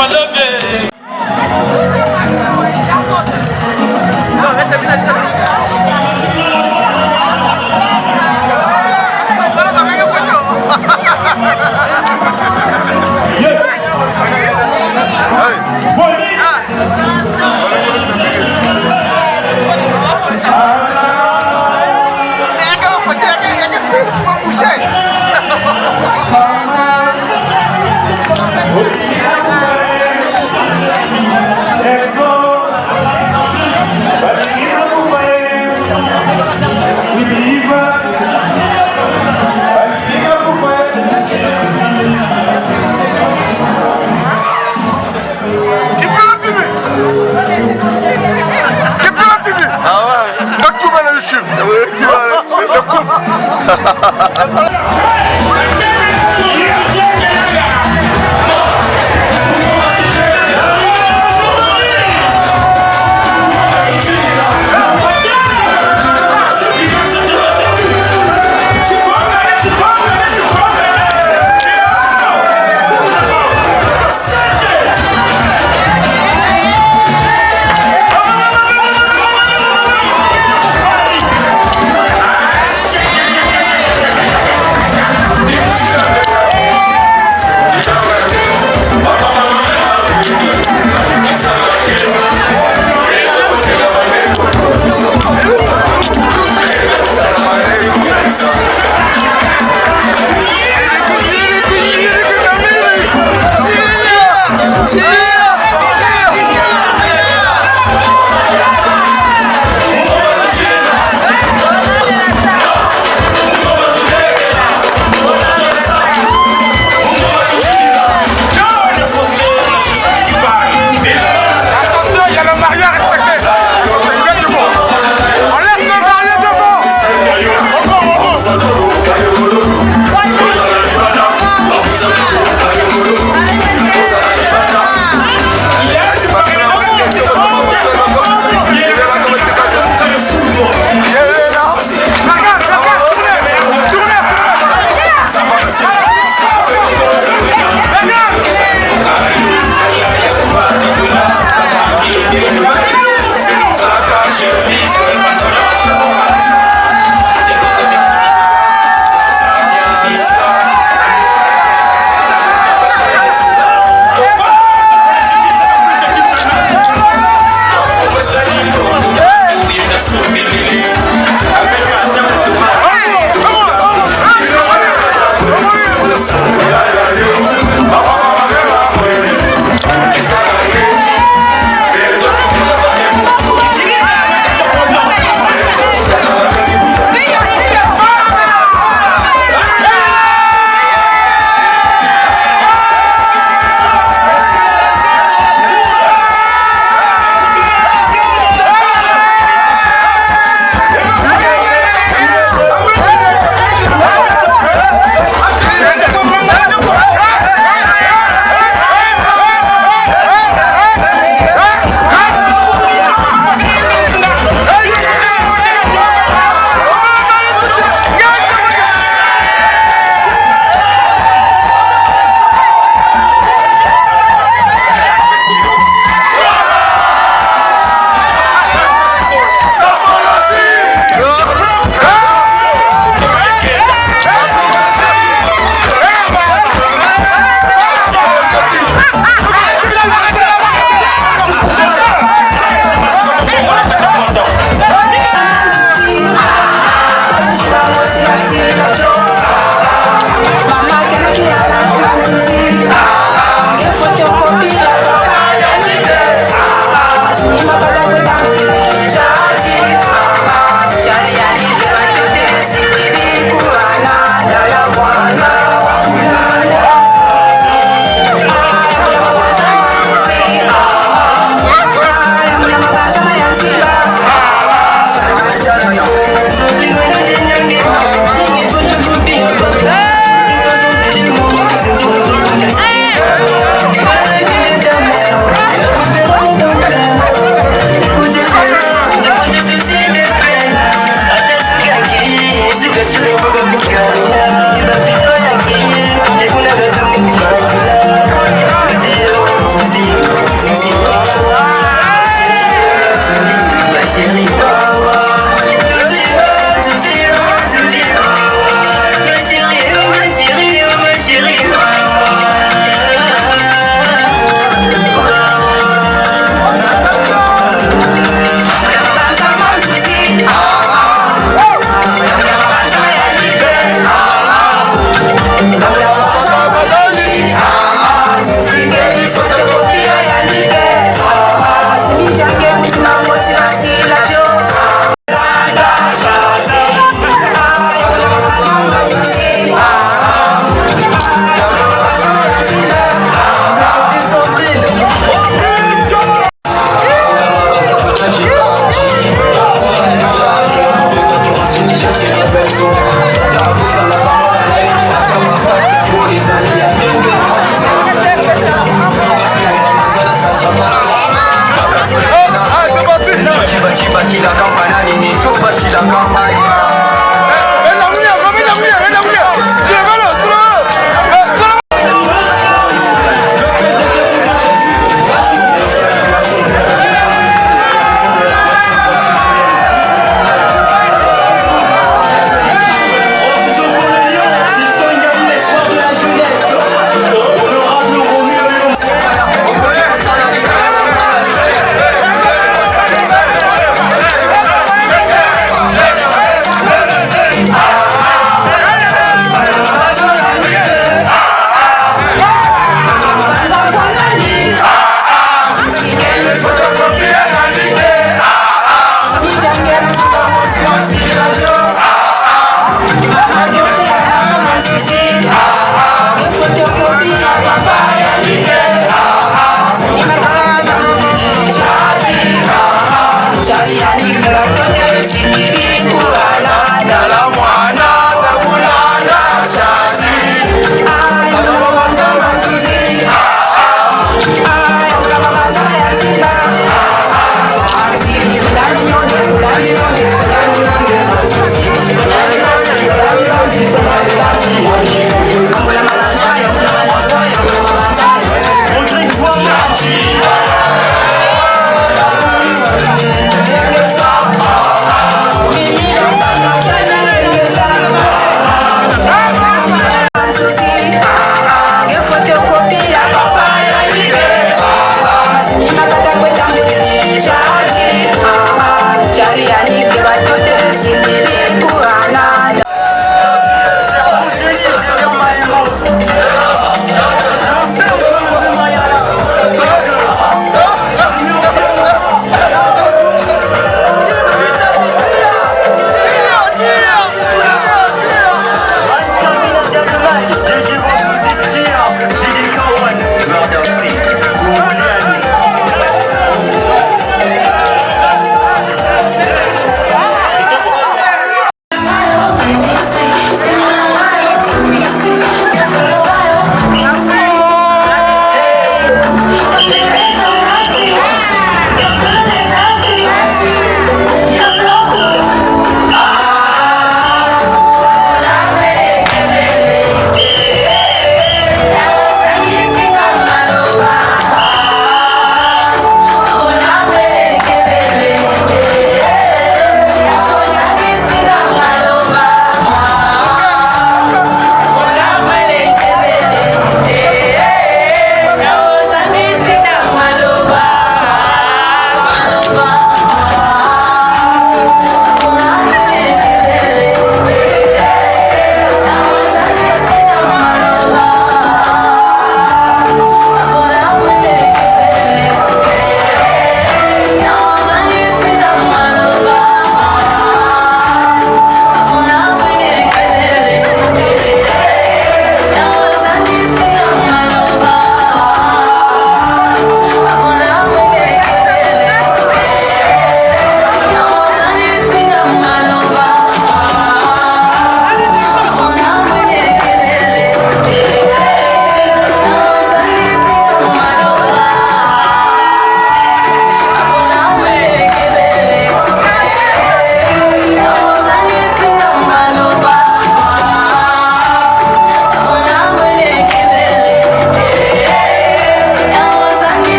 Follow me.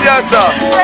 Kinshasa. Hey!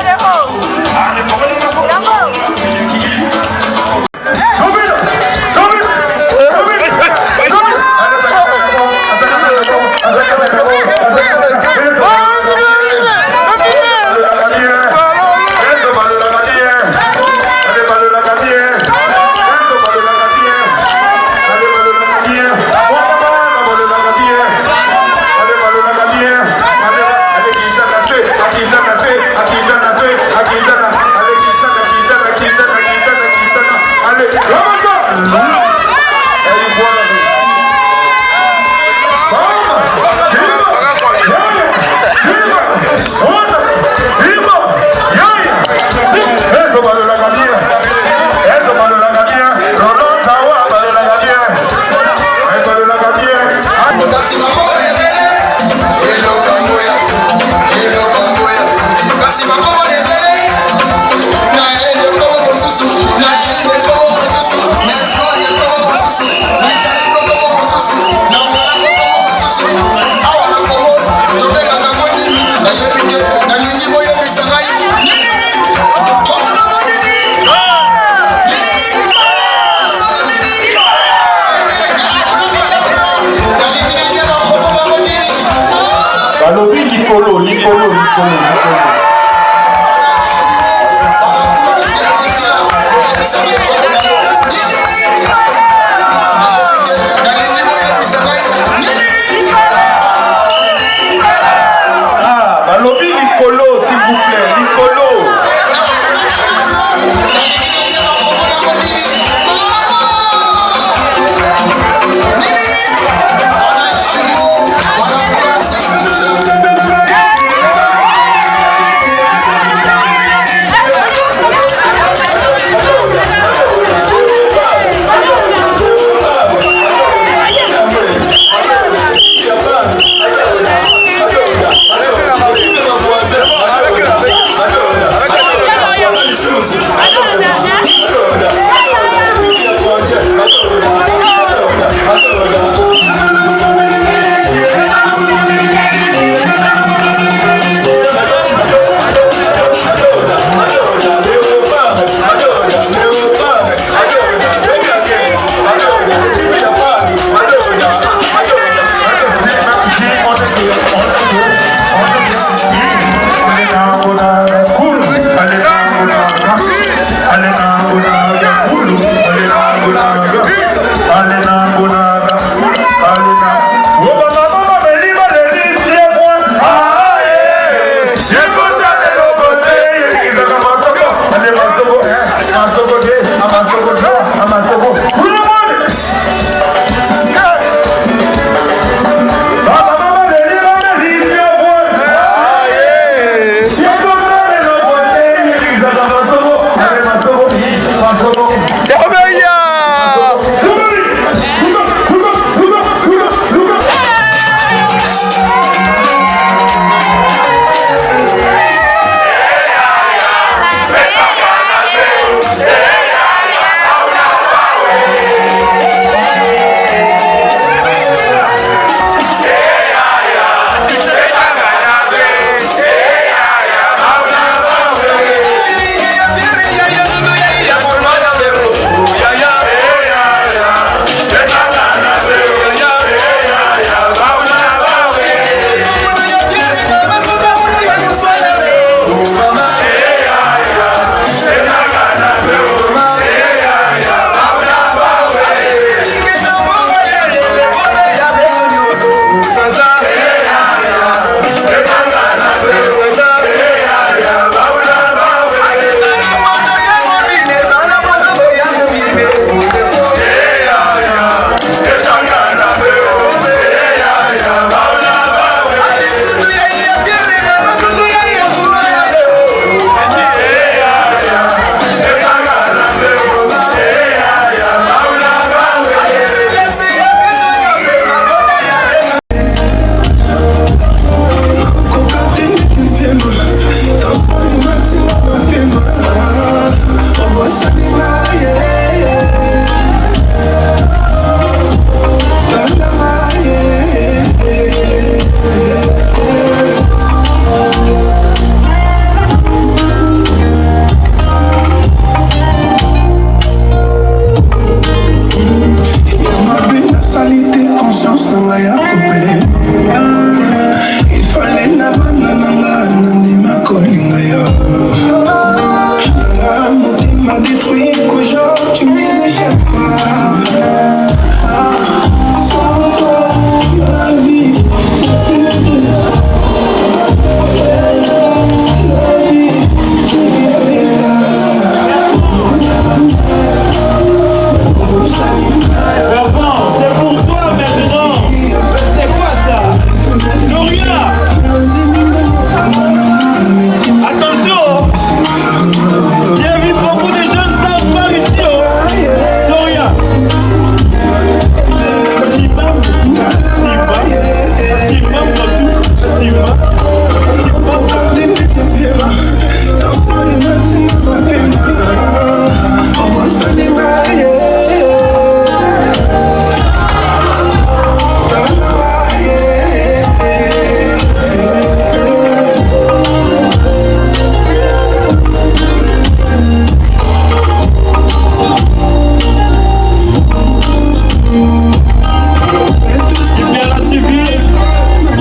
Bien la civile,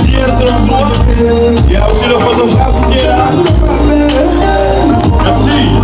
qui est sur le droit. Il y a aussi le photographe qui est là. Merci. Bien la civile.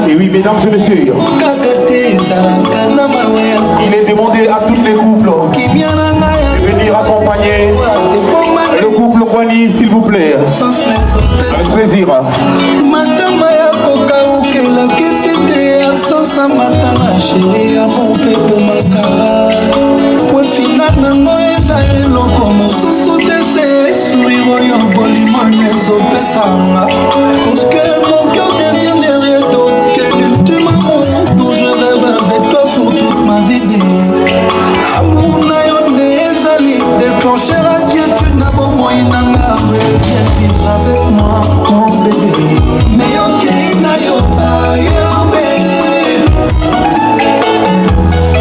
Et oui, mesdames et messieurs, il est demandé à tous les couples de venir accompagner le couple Kwani, s'il vous plaît. Avec plaisir. Parce que mon cœur devient derrière d'autres, que l'ultime amour dont je rêve avec toi pour toute ma vie. Amour na yo nezali, déclencher l'inquiétude na bon moyen nanga, viens vivre avec moi, mon bébé. Mais ok na yo bébé,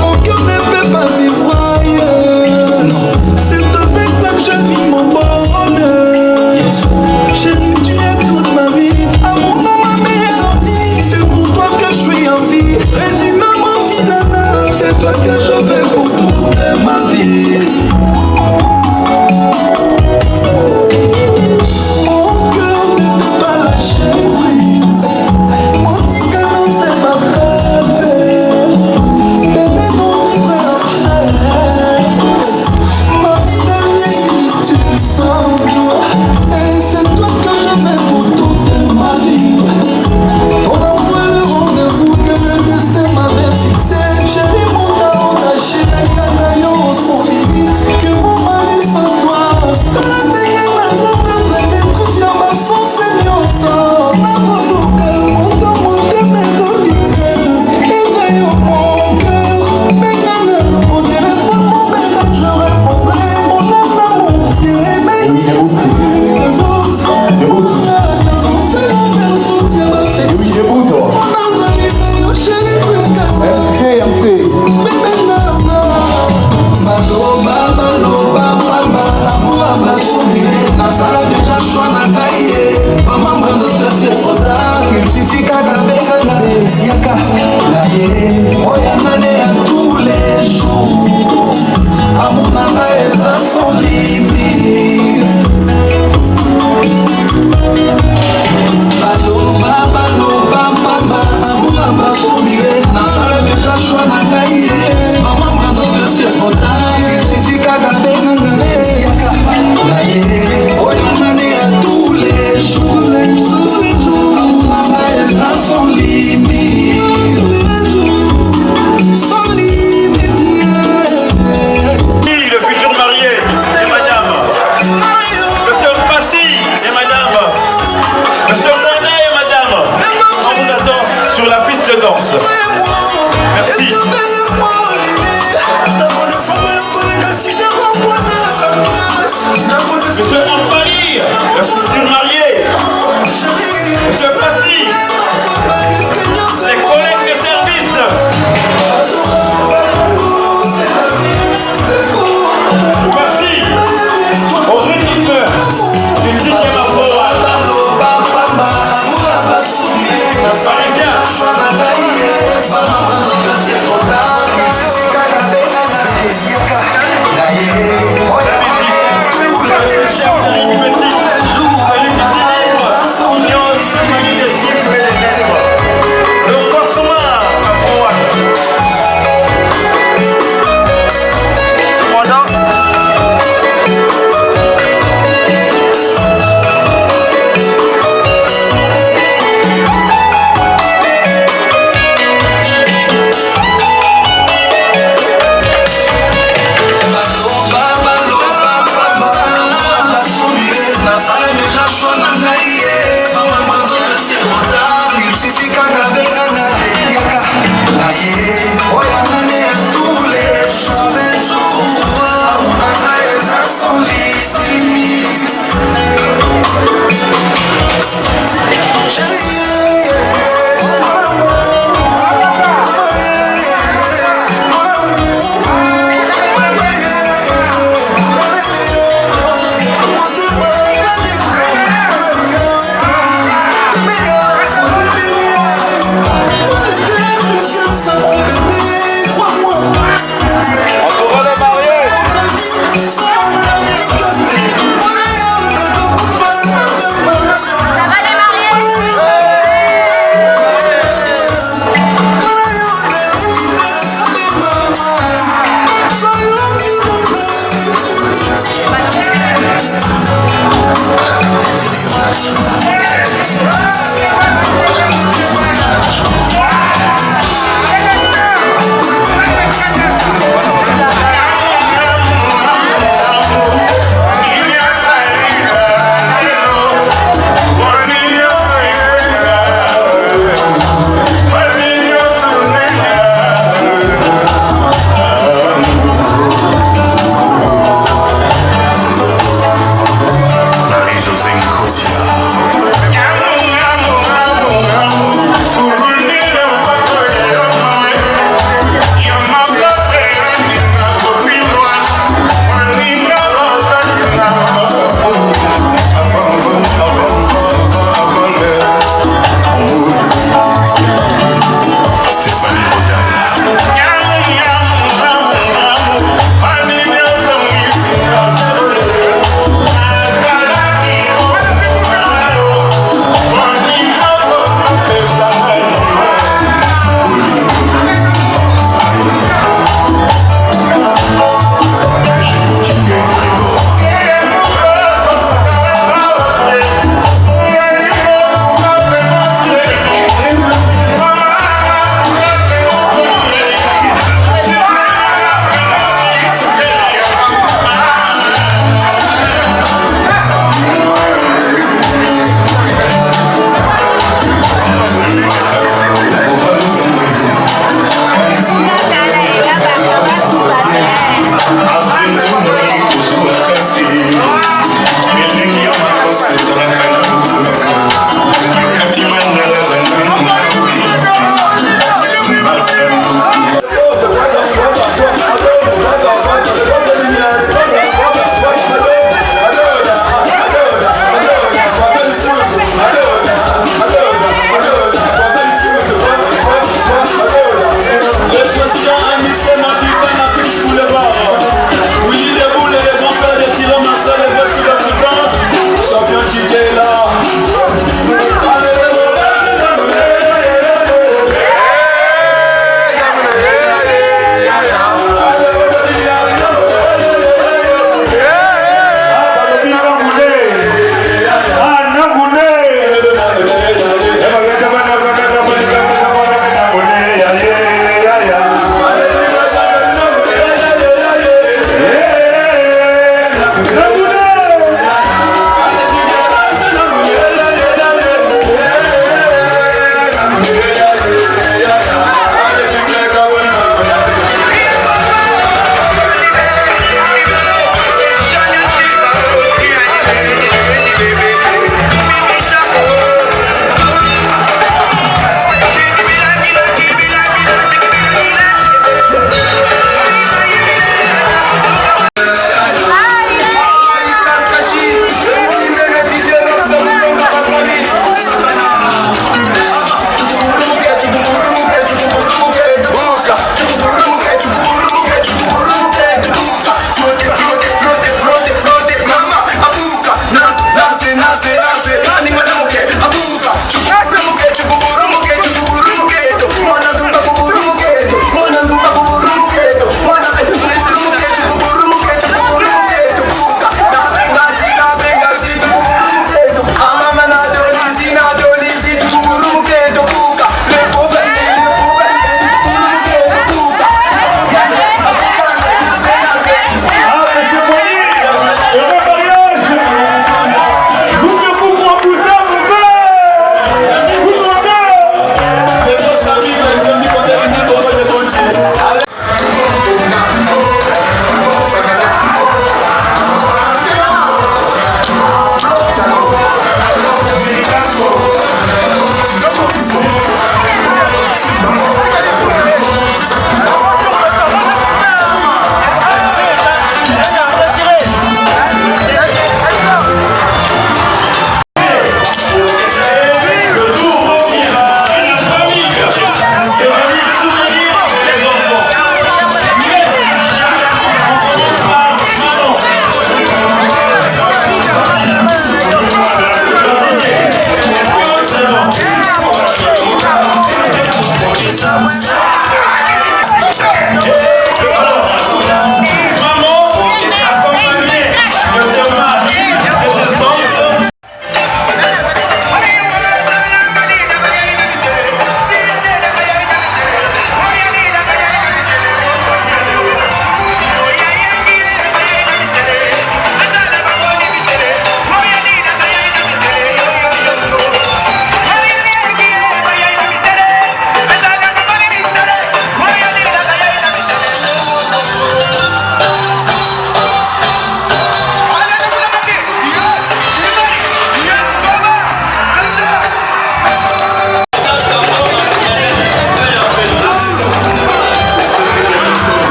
mon cœur ne peut pas vivre ailleurs. C'est avec toi que je vis mon bonheur. Chérie, tu es tout.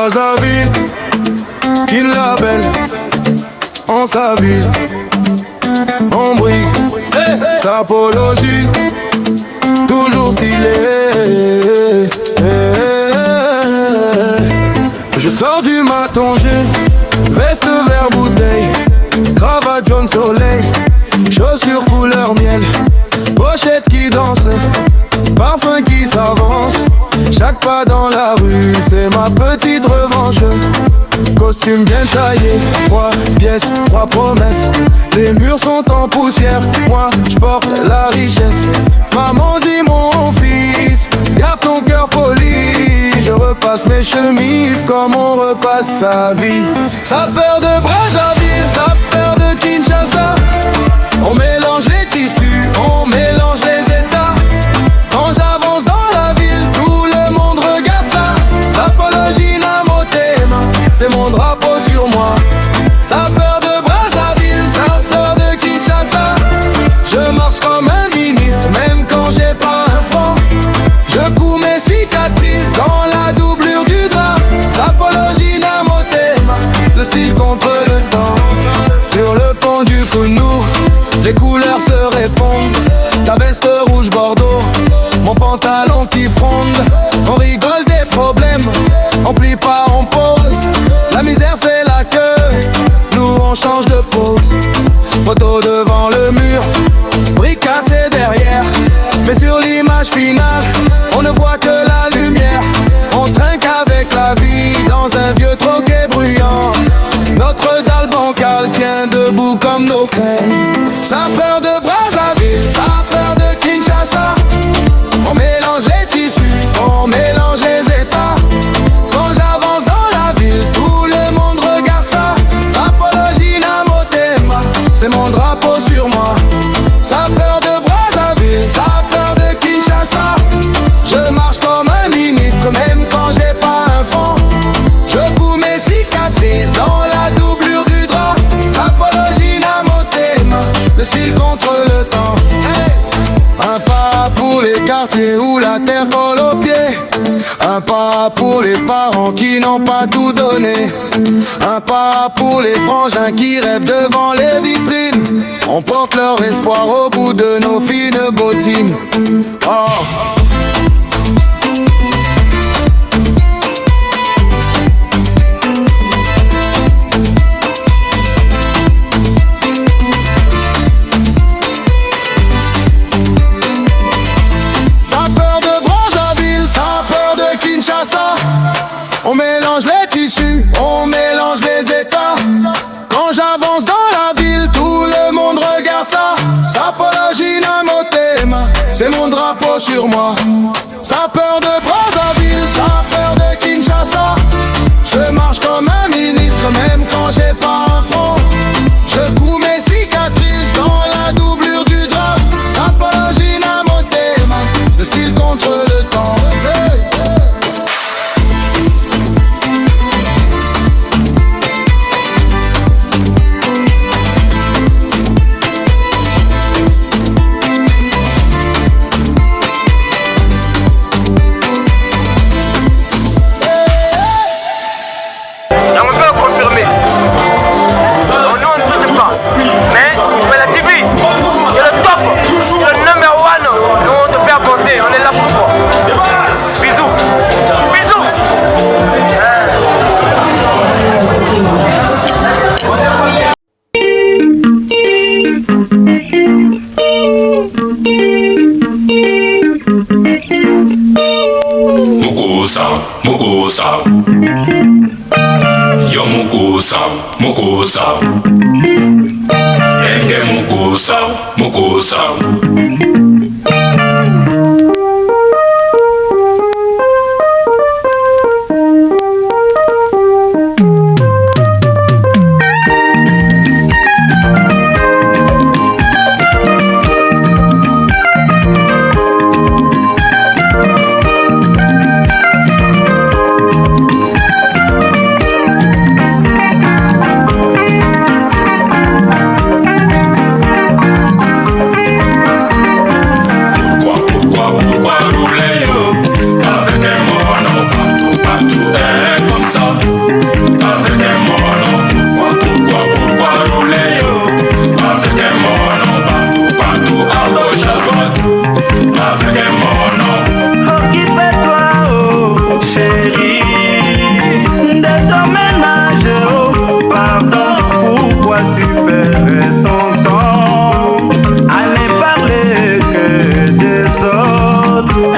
Brazzaville, Kin Label, en sa ville, on brille, sa apologie, toujours stylé. Je sors du matonger, veste vert bouteille, cravate jaune soleil, chaussures couleur miel, pochette qui danse, parfum qui s'avance. Chaque pas dans la rue, c'est ma petite revanche. Costume bien taillé, 3 pièces, 3 promesses. Les murs sont en poussière, moi je porte la richesse. Maman dit mon fils, garde ton cœur poli. Je repasse mes chemises comme on repasse sa vie. Ça peur de Brazzaville, ça peur de Kinshasa. On mélange les tissus, on mélange les états. Quand j'avance dans la ville, tout le monde regarde ça. Sapologie na motema, c'est mon drapeau sur moi. Ça peur de Brazzaville, ça peur de Kinshasa. Je marche comme un ministre, même quand j'ai pas un franc. Je couds mes cicatrices dans la doublure du drap. Sapologie na motema, le style contre le temps. Sur le pont du Kounou, les couleurs se répondent. Ta veste rouge bordeaux, mon pantalon qui fronde. On rigole des problèmes, on plie pas, on pose. La misère fait la queue, nous on change de pose. Photo devant le mur, briques cassées derrière. Mais sur l'image finale, on ne voit que la lumière. On trinque avec la vie dans un vieux troquet bruyant. Notre dalle bancale tient debout comme nos crèmes. Ça peur de Brazzaville, ça peur de Kinshasa. On mélange les tissus, on mélange les états. Quand j'avance dans la ville, tout le monde regarde ça. Sapologie na motema, c'est mon drapeau sur moi. Ça peur de Brazzaville, ça peur de Kinshasa. Je marche comme un ministre, même quand j'ai pas un franc. Je couds mes cicatrices dans la doublure du drap. Sapologie na motema, le style contre le temps. Hey. Un pas pour les quartiers où la terre colle aux pieds. Un pas pour les parents qui n'ont pas tout donné. Un pas pour les frangins qui rêvent devant les vitrines. On porte leur espoir au bout de nos fines bottines. Oh. On mélange les tissus, on mélange les états. Quand j'avance dans la ville, tout le monde regarde ça. Sapologie na motema, c'est mon drapeau sur moi. Ça peur de Brazzaville, ça peur de Kinshasa. Je marche comme un ministre, même quand j'ai pas un franc. Je couds mes cicatrices dans la doublure du drap. Sapologie na motema, le style contre le temps. Hey. Mukusa, yo Mukusa, Mukusa, enge Mukusa, Mukusa. avec mon nom. Occupe-toi, oh chérie, de ton ménage, oh pardon. Pourquoi tu perds ton temps à ne parler que des autres?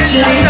Chérie,